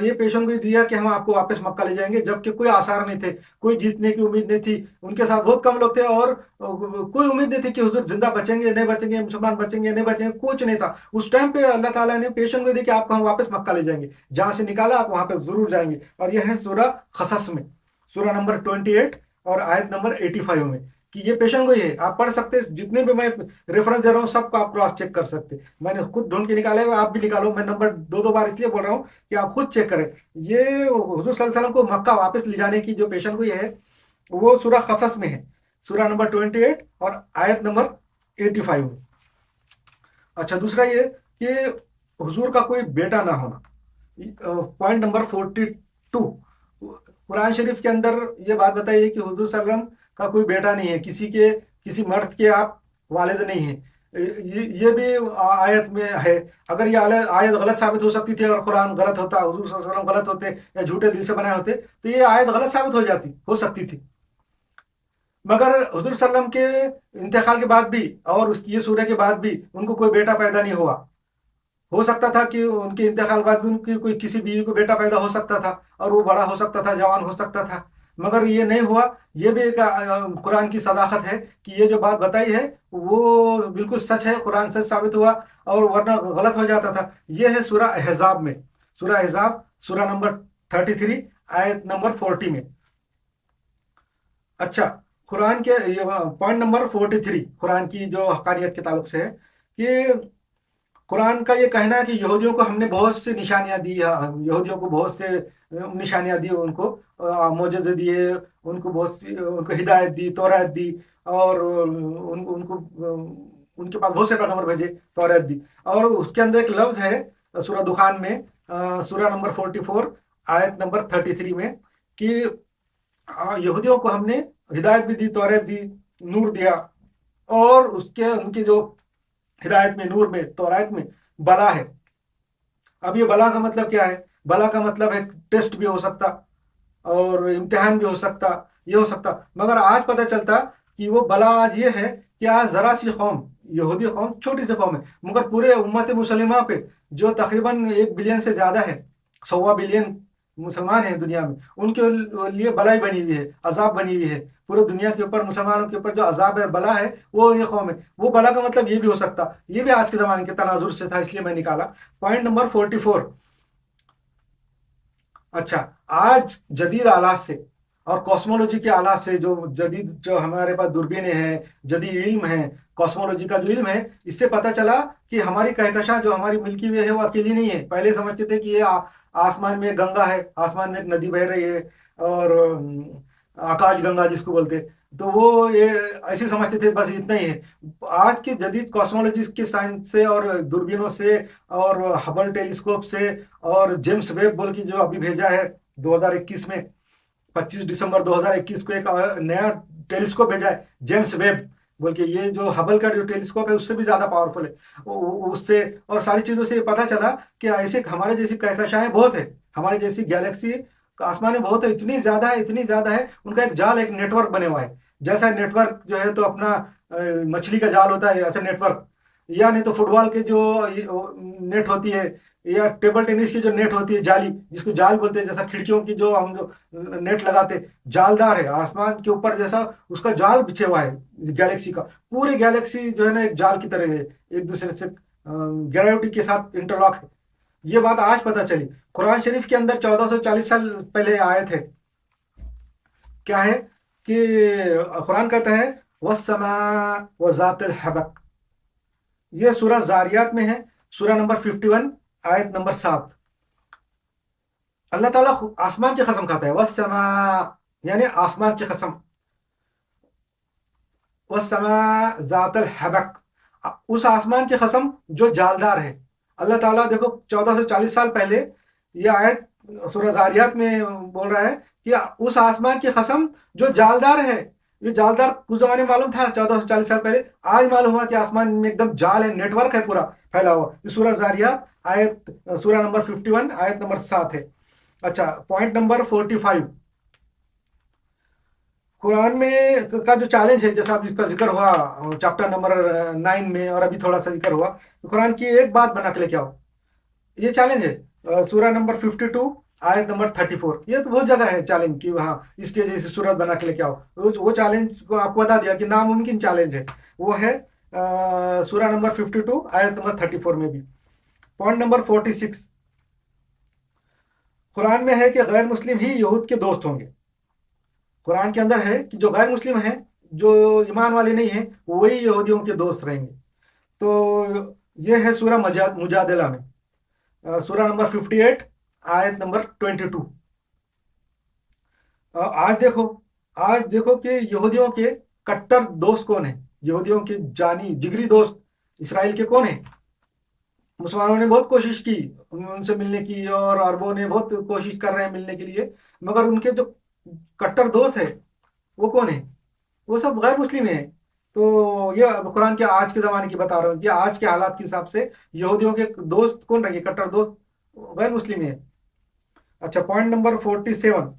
ये पेशन गोई दिया कि हम आपको वापस मक्का ले जाएंगे, जबकि कोई आसार नहीं थे, कोई जीतने की उम्मीद नहीं थी, उनके साथ बहुत कम लोग थे, और कोई उम्मीद नहीं थी कि हुजूर जिंदा बचेंगे नहीं बचेंगे, मुसलमान बचेंगे नहीं बचेंगे, कुछ नहीं था। उस टाइम पे अल्लाह ताला ने पेशन गोई दी कि आपको हम वापस मक्का ले जाएंगे, जहां से निकाला आप वहां पे जरूर जाएंगे। और यह है सूरह क़सस में, सूरह नंबर 28 और आयत नंबर 85 में, कि ये पेशन गोई है। आप पढ़ सकते, जितने भी मैं रेफरेंस दे रहा हूँ सबको आप क्रॉस चेक कर सकते, मैंने खुद ढूंढ के निकाले हुए, आप भी निकालो। मैं नंबर दो बार इसलिए बोल रहा हूँ कि आप खुद चेक करें। ये हुजूर सल्लल्लाहु अलैहि वसल्लम को मक्का वापस ले जाने की जो पेशन गोई है, वो सूरा कसस में है, सूरा नंबर 28 और आयत नंबर 85 में। अच्छा, दूसरा ये कि हुजूर का कोई बेटा ना होना। पॉइंट नंबर 42, कुरान शरीफ के अंदर ये बात बताइए कि हुजूर सल्लम का कोई बेटा नहीं है, किसी मर्द के आप वालिद नहीं है। ये भी आयत में है। अगर ये आयत गलत साबित हो सकती थी, अगर कुरान गलत होता, हुजूर सल्लल्लाहु अलैहि वसल्लम गलत होते या झूठे दिल से बनाए होते, तो ये आयत गलत साबित हो सकती थी। मगर हुजूर सल्लम के इंतकाल के बाद भी और उसकी ये सूरह के बाद भी उनको कोई बेटा पैदा नहीं हुआ। हो सकता था कि उनके इंतकाल बाद भी उनकी कोई किसी बीवी को बेटा पैदा हो सकता था और वो बड़ा हो सकता था, जवान हो सकता था, मगर ये नहीं हुआ। ये भी एक कुरान की सदाकत है कि ये जो बात बताई है वो बिल्कुल सच है, कुरान सच साबित हुआ, और वरना गलत हो जाता था। ये है सूरा अहज़ाब में, सूरा अहज़ाब सूरा नंबर 33 आयत नंबर 40 में। अच्छा, कुरान के पॉइंट नंबर 43 कुरान की जो हकानियत के ताल्लुक से है कि कुरान का ये कहना है कि यहूदियों को हमने बहुत से निशानियां दी, यहूदियों को बहुत से निशानियां दी, उनको मोजज़े दिए, उनको हिदायत दी, तौरात दी, और उनको उनके पास बहुत से पैगंबर भेजे, तौरात दी। और उसके अंदर एक लफ्ज है सूरा दुखान में, सूरा नंबर 44 आयत नंबर 33 में, कि यहूदियों को हमने हिदायत भी दी, तौरात दी, नूर दिया, और उसके उनकी जो हिदायत में, नूर में, तौरात में बला है। अब ये बला का मतलब क्या है? बला का मतलब है टेस्ट भी हो सकता और इम्तिहान भी हो सकता, ये हो सकता। मगर आज पता चलता कि वो बला आज ये है कि आज जरा सी कौम, यहूदी कौम छोटी सी कौम है, मगर पूरे उम्मत मुसलिमा पे जो तकरीबन 1 बिलियन से ज्यादा है, 1.25 बिलियन मुसलमान हैं दुनिया में, उनके लिए बलाई बनी हुई है, अजाब बनी हुई है। पूरे दुनिया के ऊपर, मुसलमानों के ऊपर जो अजाब है, बला है, वो ये कौम है। वो बला का मतलब ये भी हो सकता, ये भी आज के ज़माने के तनाजुर से था, इसलिए मैं निकाला। Point number 44। अच्छा, आज जदीद आलात से और कॉस्मोलॉजी के आलात से, जो हमारे पास दूरबीनें हैं, जदीद इल्म है, कॉस्मोलॉजी का जो इल्म है, इससे पता चला कि हमारी कहकशां, जो हमारी मिल्की वे है, वो अकेली नहीं है। पहले समझते थे कि ये आसमान में एक गंगा है, आसमान में एक नदी बह रही है, और आकाश गंगा जिसको बोलते, तो वो ये ऐसे समझते थे, बस इतना ही है। आज के जदीद कॉस्मोलॉजी के साइंस से और दूरबीनों से और हबल टेलीस्कोप से और जेम्स वेब बोल की जो अभी भेजा है 2021 में, 25 दिसंबर 2021 को एक नया टेलीस्कोप भेजा है जेम्स वेब बोल के। ये जो हबल का जो टेलीस्कोप है उससे भी ज्यादा पावरफुल है। उससे और सारी चीजों से पता चला कि ऐसे हमारे जैसी कहकशाएं बहुत है, हमारे जैसी गैलेक्सी आसमान में बहुत है, इतनी ज्यादा है, इतनी ज्यादा है। उनका एक जाल, एक नेटवर्क बने हुआ है। जैसा नेटवर्क जो है तो अपना मछली का जाल होता है, ऐसा नेटवर्क, या नहीं तो फुटबॉल के जो नेट होती है, या टेबल टेनिस की जो नेट होती है, जाली जिसको जाल बोलते हैं, जैसा खिड़कियों की जो हम जो नेट लगाते, जालदार है, आसमान के ऊपर जैसा उसका जाल बिछे हुआ है गैलेक्सी का। पूरी गैलेक्सी जो है ना एक जाल की तरह है, एक दूसरे से ग्रेविटी के साथ इंटरलॉक है। ये बात आज पता चली। कुरान शरीफ के अंदर 1440 साल पहले आयत है, क्या है कि कुरान कहता है वस्समा वज़ातिल हबक। ये सूरह जारियात में है, सूरह नंबर 51 आयत नंबर 7। अल्लाह ताला आसमान की कसम खाता है, वस्समा यानी आसमान की कसम, वस्समा ज़ातिल हबक, उस आसमान की कसम जो जालदार है। अल्लाह ताला देखो 1440 साल पहले ये आयत सूरह जारियात में बोल रहा है कि उस आसमान की कसम जो जालदार है। ये जालदार कुछ जमाने में मालूम था 1440 साल पहले, आज मालूम हुआ कि आसमान में एकदम जाल है, नेटवर्क है पूरा फैला हुआ। ये सूरह जारियात आयत सूरह नंबर 51 आयत नंबर 7 है। अच्छा, पॉइंट नंबर 45, कुरान में का जो चैलेंज है, जैसा अभी इसका जिक्र हुआ चैप्टर नंबर 9 में, और अभी थोड़ा सा जिक्र हुआ, तो कुरान की एक बात बना के लेके आओ, ये चैलेंज है। सूरह नंबर 52 आयत नंबर 34, ये तो बहुत जगह है चैलेंज की, वहाँ इसके जैसे सूरत बना के लेके आओ। वो चैलेंज को आपको बता दिया कि नामुमकिन चैलेंज है। वो है सूरह नंबर 52 आयत नंबर 34 में भी। पॉइंट नंबर 46, कुरान में है कि गैर मुस्लिम ही यहूद के दोस्त होंगे। कुरान के अंदर है कि जो गैर मुस्लिम हैं, जो ईमान वाले नहीं हैं, वही यहूदियों के दोस्त रहेंगे। तो ये है सूरह मुजादिला में, सूरह नंबर 58 आयत नंबर 22। आज देखो आज देखो कि यहूदियों के कट्टर दोस्त कौन है, यहूदियों के जानी जिगरी दोस्त इसराइल के कौन है। मुसलमानों ने बहुत कोशिश की उनसे मिलने की, और अरबों ने बहुत कोशिश कर रहे हैं मिलने के लिए, मगर उनके जो कट्टर दोस्त है वो कौन है, वो सब गैर मुस्लिम है। तो ये अब कुरान के आज के ज़माने की बता रहा हूँ कि आज के हालात के हिसाब से यहूदियों के दोस्त कौन रहे, कट्टर दोस्त गैर मुस्लिम है। अच्छा, पॉइंट नंबर 47,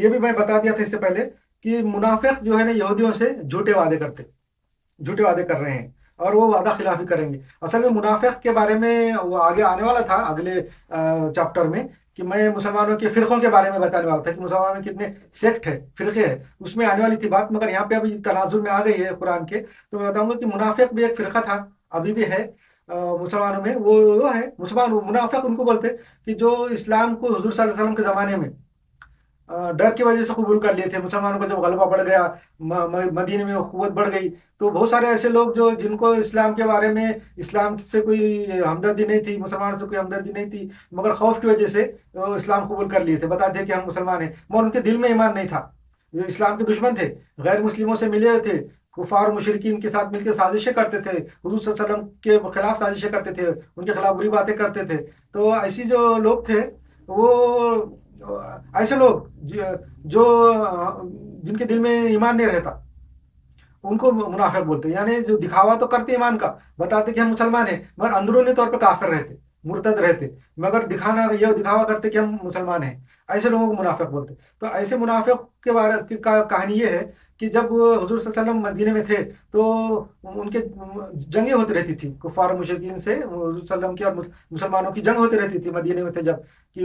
ये भी मैं बता दिया था इससे पहले कि मुनाफिक जो है ना यहूदियों से झूठे वादे कर रहे हैं, और वो वादा खिलाफी करेंगे। असल में मुनाफिक के बारे में वो आगे आने वाला था अगले चैप्टर में, कि मैं मुसलमानों के फिरकों के बारे में बताने वाला था कि मुसलमानों में कितने सेक्ट है, फिरके है, उसमें आने वाली थी बात, मगर यहाँ पे अभी तनाजुर में आ गई है कुरान के। तो मैं बताऊंगा कि मुनाफिक भी एक फिरका था, अभी भी है मुसलमानों में। वो है मुसलमान, मुनाफिक उनको बोलते कि जो इस्लाम को हुजूर सल्लल्लाहु अलैहि वसल्लम के ज़माने में डर की वजह से कबूल कर लिए थे। मुसलमानों का जब गलबा बढ़ गया, मदीने में कुव्वत बढ़ गई, तो बहुत सारे ऐसे लोग जो जिनको इस्लाम के बारे में, इस्लाम से कोई हमदर्दी नहीं थी, मुसलमानों से कोई हमदर्दी नहीं थी, मगर खौफ की वजह से वो इस्लाम कबूल कर लिए थे, बताते थे कि हम मुसलमान हैं, मगर उनके दिल में ईमान नहीं था। ये इस्लाम के दुश्मन थे, गैर मुस्लिमों से मिले हुए थे, कुफार मुशरिकीन के साथ मिलकर साजिशें करते थे, हुजूर सल्लल्लाहु अलैहि वसल्लम के खिलाफ साजिशें करते थे, उनके खिलाफ बुरी बातें करते थे। तो ऐसी जो लोग थे वो ऐसे लोग जो जिनके दिल में ईमान नहीं रहता, उनको मुनाफिक बोलते हैं। यानी जो दिखावा तो करते ईमान का, बताते कि हम मुसलमान हैं, मगर अंदरूनी तौर पे काफिर रहते, मुर्तद रहते, मगर दिखाना ये दिखावा करते कि हम मुसलमान हैं। ऐसे लोगों को मुनाफिक बोलते। तो ऐसे मुनाफिक के बारे की कहानी ये है कि जब हुजूर सल्लल्लाहु अलैहि वसल्लम मदीने में थे, तो उनके जंगें होती रहती थी कुफार मुशरिकीन से, हुजूर सल्लल्लाहु अलैहि वसल्लम की और मुसलमानों की जंग होती रहती थी मदीने में थे जब, कि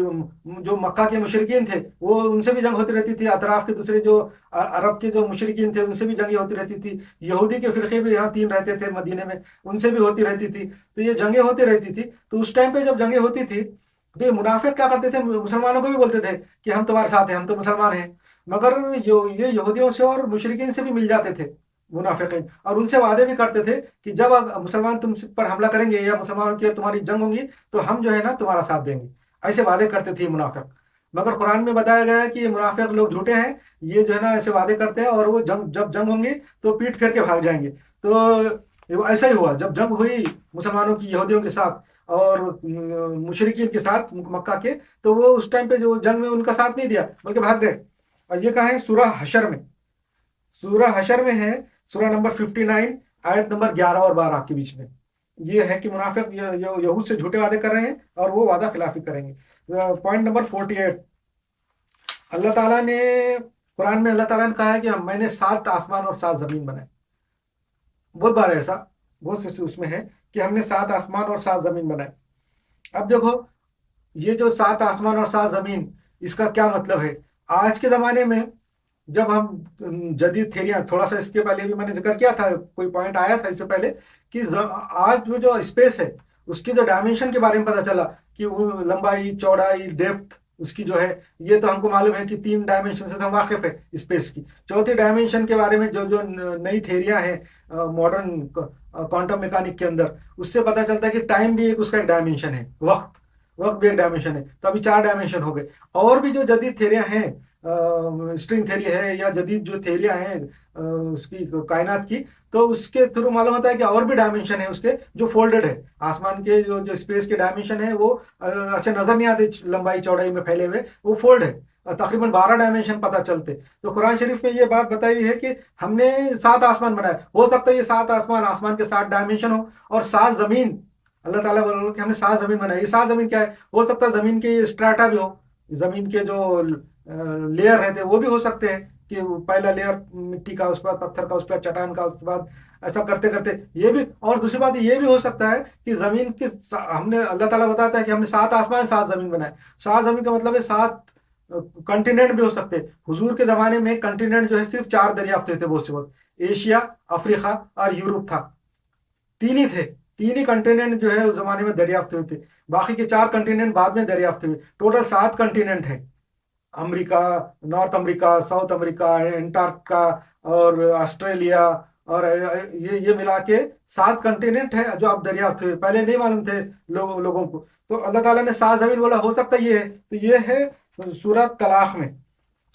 जो मक्का के मुशरिकीन थे वो उनसे भी जंग होती रहती थी, अतराफ के दूसरे जो अरब के जो मुशरिकीन थे उनसे भी जंगें होती रहती थी, यहूदी के फिरके भी यहाँ 3 रहते थे मदीने में, उनसे भी होती रहती थी। तो ये जंगें होती रहती थी। तो उस टाइम पे जब जंगें होती थी, तो ये मुनाफिक क्या करते थे, मुसलमानों को भी बोलते थे कि हम तुम्हारे साथ हैं, हम तो मुसलमान हैं, मगर ये यहूदियों से और मुशरिकीन से भी मिल जाते थे मुनाफिकीन, और उनसे वादे भी करते थे कि जब मुसलमान तुम पर हमला करेंगे या मुसलमानों की और तुम्हारी जंग होंगी, तो हम जो है ना तुम्हारा साथ देंगे। ऐसे वादे करते थे मुनाफिक। मगर कुरान में बताया गया है कि ये मुनाफिक लोग झूठे हैं, ये जो है ना ऐसे वादे करते हैं, और वो जब जंग होंगी तो पीठ फेर के भाग जाएंगे। तो ऐसा ही हुआ, जब जंग हुई मुसलमानों की यहूदियों के साथ और मुशरिकीन के साथ मक्का के, तो वो उस टाइम पे जो जंग में उनका साथ नहीं दिया, बल्कि भाग गए। और ये कहा है सूरह हशर में, सूरह हशर में है, सूरह नंबर 59 आयत नंबर 11 और 12 के बीच में। ये है कि मुनाफिक यहूद से झूठे वादे कर रहे हैं और वो वादा खिलाफी करेंगे। पॉइंट नंबर 48, अल्लाह ताला ने कुरान में अल्लाह ताला ने कहा है कि मैंने 7 आसमान और 7 जमीन बनाए। बहुत बार ऐसा, बहुत से उसमें है कि हमने 7 आसमान और 7 जमीन बनाए। अब देखो, ये जो 7 आसमान और 7 जमीन, इसका क्या मतलब है। आज के ज़माने में जब हम जदीद थेरियाँ, थोड़ा सा इसके पहले भी मैंने जिक्र किया था, कोई पॉइंट आया था इससे पहले, कि आज जो स्पेस है उसकी जो डायमेंशन के बारे में पता चला कि वो लंबाई चौड़ाई डेप्थ उसकी जो है, ये तो हमको मालूम है कि 3 डायमेंशन से तो हम वाकिफ है स्पेस की। चौथी डायमेंशन के बारे में जो जो नई थेरियाँ हैं मॉडर्न क्वांटम मैकेनिक के अंदर, उससे पता चलता है कि टाइम भी एक उसका एक डायमेंशन है, वक्त वक्त भी एक डायमेंशन है। तो अभी 4 डायमेंशन हो गए। और भी जो जदीद थेरियाँ हैं, स्ट्रिंग थेरी है या जदीद जो थेरियाँ हैं उसकी कायनात की, तो उसके थ्रू मालूम होता है कि और भी डायमेंशन है उसके जो फोल्डेड है। आसमान के जो स्पेस के डायमेंशन है वो अच्छा नजर नहीं आते लंबाई चौड़ाई में फैले हुए, वो फोल्ड है। तकरीबन 12 डायमेंशन पता चलते। तो कुरान शरीफ में ये बात बताई हुई है कि हमने 7 आसमान बनाए। हो सकता है ये 7 आसमान, आसमान के 7 डायमेंशन हो, और 7 जमीन, अल्लाह ताला बोल कि हमने 7 जमीन बनाई। ये 7 जमीन क्या है, हो सकता है जमीन के स्ट्राटा भी हो, जमीन के जो लेयर रहते हैं वो भी हो सकते हैं, कि पहला लेयर मिट्टी का, उसके बाद पत्थर का, उसके बाद चट्टान का, उसके बाद ऐसा करते करते ये भी। और दूसरी बात ये भी हो सकता है कि जमीन के हमने, अल्लाह ताला बताता है कि हमने 7 आसमान 7 जमीन बनाए। 7 जमीन का मतलब है 7 कंटिनेंट भी हो सकते हैं। हुजूर के जमाने में कंटिनेंट जो है सिर्फ 4 दरियाफ्त थे, बहुत से बहुत, एशिया, अफ्रीका और यूरोप था, 3 ही थे। 3 ही कंटिनेंट जो है उस जमाने में दरियाफ्त हुए थे, बाकी के 4 कंटिनेंट बाद में दरियाफ्त हुए। टोटल 7 कंटिनेंट है, America, north America, south America, Antarctica और ऑस्ट्रेलिया, और ये मिला के 7 कंटिनेंट है जो अब दरियाफ्त हुए, पहले नहीं मालूम थे लोगों को। तो अल्लाह ताला ने 7 जमीन बोला, हो सकता है ये है। तो ये है सूरह तलाक में,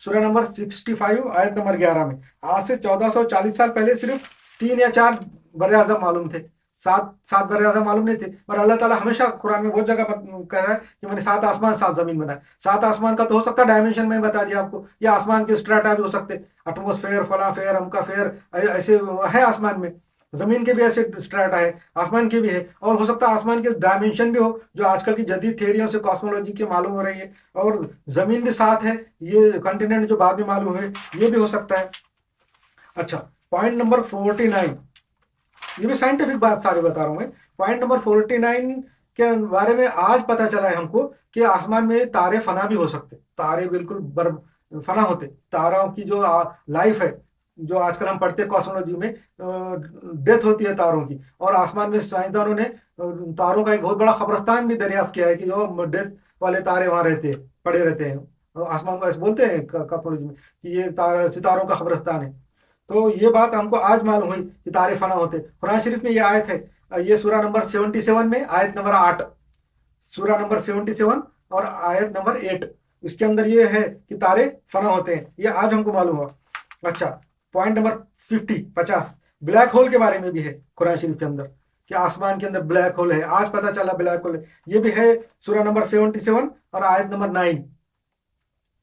सूरा नंबर 65 आयत नंबर 11 में। आज से 1440 साल पहले सिर्फ 3 या 4 बर आजम मालूम थे, सात सात बर आजम मालूम नहीं थे, पर अल्लाह ताला हमेशा कुरान में बहुत जगह कह रहा है कि मैंने 7 आसमान 7 जमीन बनाए। 7 आसमान का तो हो सकता है डायमेंशन में बता दिया आपको, या आसमान के स्ट्राटा भी हो सकते, एटमोस्फेयर, फला फेयर, अमका फेयर, ऐसे है आसमान में। जमीन के भी ऐसे स्ट्राटा है, आसमान के भी है, और हो सकता है आसमान के डायमेंशन भी हो, जो आजकल की जदीद थेरियों से कॉस्मोलॉजी के मालूम हो रही है। और जमीन भी साथ है, ये कॉन्टिनेंट जो बाद में मालूम है ये भी हो सकता है। अच्छा, पॉइंट नंबर 49, ये भी साइंटिफिक बात सारी बता रहा हूं मैं। पॉइंट नंबर 49 के बारे में आज पता चला है हमको कि आसमान में तारे फना भी हो सकते, तारे बिल्कुल फना होते। तारों की जो लाइफ है, जो आजकल हम पढ़ते हैं कॉस्मोलॉजी में, डेथ होती है तारों की, और आसमान में साइंसदानों ने तारों का एक बहुत बड़ा कब्रिस्तान भी दरियाफ्त किया है कि जो डेथ वाले तारे वहां रहते हैं, पड़े रहते हैं आसमान को, ऐसे बोलते हैं कॉस्मोलॉजी में कि ये सितारों का कब्रिस्तान है। तो ये बात हमको आज मालूम हुई कि तारे फना होते। कुरान शरीफ में ये आयत है, ये सूरा नंबर 77 में आयत नंबर 8, सूरा नंबर 77 और आयत नंबर 8, इसके अंदर ये है कि तारे फना होते हैं, ये आज हमको मालूम हुआ। अच्छा, पॉइंट नंबर 50, ब्लैक होल के बारे में भी है कुरान शरीफ के अंदर कि आसमान के अंदर ब्लैक होल है, आज पता चला ब्लैक होल है, ये भी है सूरा नंबर 77 और आयत नंबर 9।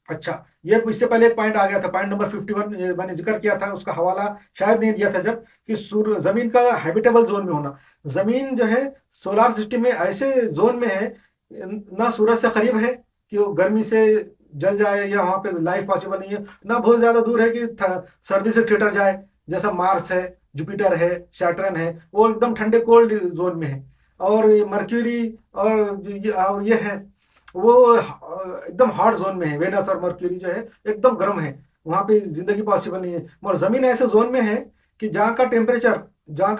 अच्छा, ये इससे पहले एक पॉइंट आ गया था, पॉइंट नंबर 51 मैंने जिक्र किया था, उसका हवाला शायद नहीं दिया था जब, कि जमीन का हैबिटेबल जोन में होना। जमीन जो है सोलार सिस्टम में ऐसे जोन में है, ना सूरज से करीब है कि वो गर्मी से जल जाए या वहां पे लाइफ पॉसिबल नहीं है, ना बहुत ज्यादा दूर है कि सर्दी से ठिठर जाए, जैसा मार्स है, जुपिटर है, सैटर्न है, वो एकदम ठंडे कोल्ड जोन में है। और मर्क्यूरी और ये है वो एकदम हॉट जोन में है। वेनस और मर्क्यूरी जो है एकदम गर्म है, वहां पे जिंदगी पॉसिबल नहीं है। मगर जमीन ऐसे जोन में है कि जहाँ का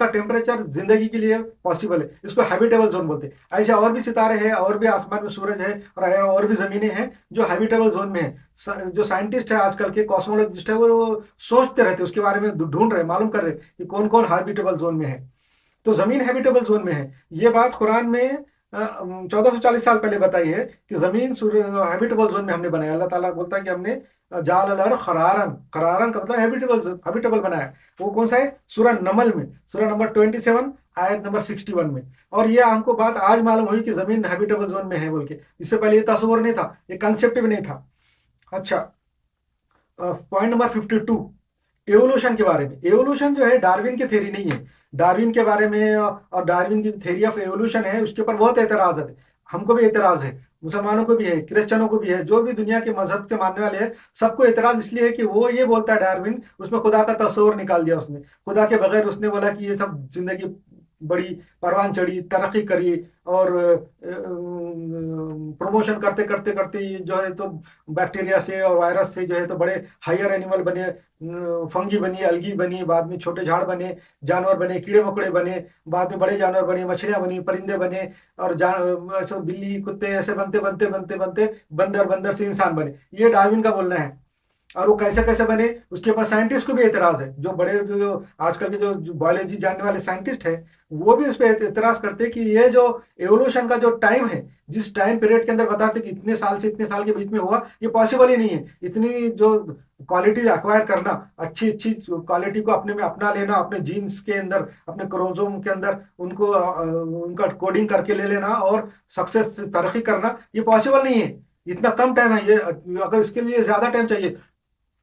टेम्परेचर जिंदगी के लिए पॉसिबल है, इसको हैबिटेबल जोन बोलते हैं। ऐसे और भी सितारे हैं, और भी आसमान में सूरज है, और भी जमीनें हैं जो हैबिटेबल जोन में है। जो साइंटिस्ट है आजकल के कॉस्मोलॉजिस्ट है, वो सोचते रहते, उसके बारे में ढूंढ रहे, मालूम कर रहे कि कौन कौन हैबिटेबल जोन में है। तो जमीन हैबिटेबल जोन में है, ये बात कुरान में 1440 साल पहले बताई है कि जमीन हैबिटेबल जोन में हमने बनाया। अल्लाह ताला बोलता है कि हमने जाल अल अर्द खरारन, खरारन का मतलब हैबिटेबल बनाया। वो कौन सा है? सूरा नमल में, सूरा नंबर 27 आयत नंबर 61 में। और ये हमको बात आज मालूम हुई कि जमीन हैबिटेबल जोन में है बोल के, इससे पहले ये तस्वुर नहीं था, ये कंसेप्ट भी नहीं था। अच्छा, पॉइंट नंबर 52, एवोल्यूशन के बारे में। एवोल्यूशन जो है डार्विन की थ्योरी नहीं है। डार्विन के बारे में और डार्विन की थ्योरी ऑफ एवोल्यूशन है, उसके ऊपर बहुत एतराज है, हमको भी एतराज है, मुसलमानों को भी है, क्रिश्चियनों को भी है, जो भी दुनिया के मजहब के मानने वाले हैं सबको एतराज इसलिए है कि वो ये बोलता है डार्विन, उसमें खुदा का तस्वर निकाल दिया उसने, खुदा के बगैर उसने बोला कि ये सब जिंदगी बड़ी परवान चढ़ी, तरक्की करी, और प्रमोशन करते करते करते ये जो है तो बैक्टीरिया से और वायरस से जो है तो बड़े हायर एनिमल बने, फंगी बनी, अलगी बनी, बाद में छोटे झाड़ बने, जानवर बने, कीड़े मकोड़े बने, बाद में बड़े जानवर बने, मछलियां बनी, परिंदे बने, और ऐसे बिल्ली कुत्ते ऐसे बनते बनते बनते बनते बंदर, बंदर से इंसान बने। ये डार्विन का बोलना है। और वो कैसे कैसे बने, उसके ऊपर साइंटिस्ट को भी एतराज है, जो बड़े जो आजकल के जो बायोलॉजी जानने वाले साइंटिस्ट है, वो भी उस पर एतराज करते हैं कि ये जो एवोल्यूशन का जो टाइम है, जिस टाइम पीरियड के अंदर बताते कि इतने साल से इतने साल के बीच में हुआ, ये पॉसिबल ही नहीं है। इतनी जो क्वालिटी एक्वायर करना, अच्छी अच्छी क्वालिटी को अपने में अपना लेना, अपने जीन्स के अंदर, अपने क्रोमोसोम के अंदर उनको उनका कोडिंग करके ले लेना और सक्सेस तरक्की करना, ये पॉसिबल नहीं है। इतना कम टाइम है ये, अगर इसके लिए ज्यादा टाइम चाहिए,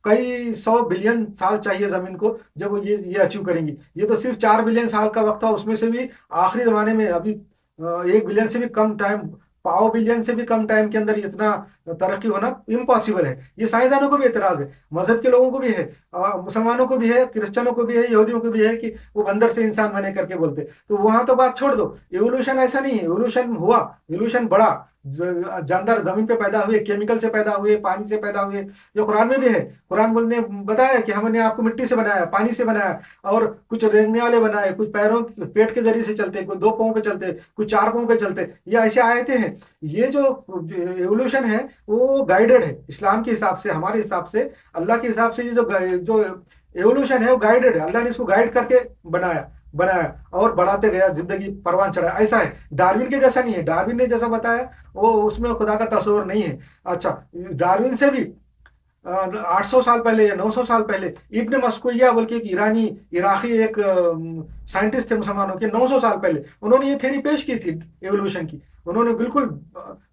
कई 100 बिलियन साल चाहिए जमीन को जब वो ये अचीव करेंगी। ये तो सिर्फ 4 बिलियन साल का वक्त था, उसमें से भी आखिरी जमाने में अभी 1 बिलियन से भी कम टाइम, 5 बिलियन से भी कम टाइम के अंदर इतना तरक्की होना इम्पॉसिबल है। ये साइंसदानों को भी एतराज है, मजहब के लोगों को भी है, मुसलमानों को भी है, क्रिश्चियनों को भी है, यहूदियों को भी है कि वो बंदर से इंसान बने करके बोलते। तो वहां तो बात छोड़ दो, एवोल्यूशन ऐसा नहीं है। एवोल्यूशन हुआ, एवोल्यूशन बड़ा, जानदार जमीन पे पैदा हुए, केमिकल से पैदा हुए, पानी से पैदा हुए, जो कुरान में भी है। कुरान बोलने बताया कि हमने आपको मिट्टी से बनाया, पानी से बनाया, और कुछ रेंगने वाले बनाए, कुछ पैरों पेट के जरिए से चलते, कुछ 2 पाँव पे चलते, कुछ 4 पाँव पे चलते, ये ऐसे आयते हैं। ये जो एवोल्यूशन है वो गाइडेड है इस्लाम के हिसाब से, हमारे हिसाब से, अल्लाह के हिसाब से। ये जो एवोल्यूशन है वो गाइडेड है, अल्लाह ने इसको गाइड करके बनाया और बढ़ाते गया, जिंदगी परवान चढ़ा, ऐसा है। डार्विन के जैसा नहीं है, डार्विन ने जैसा बताया वो उसमें खुदा का तस्वर नहीं है। अच्छा, डार्विन से भी 800 साल पहले या 900 साल पहले इब्न मस्कुया बोल के एक ईरानी इराकी एक साइंटिस्ट थे मुसलमानों के, 900 साल पहले उन्होंने ये थ्योरी पेश की थी एवोल्यूशन की। उन्होंने बिल्कुल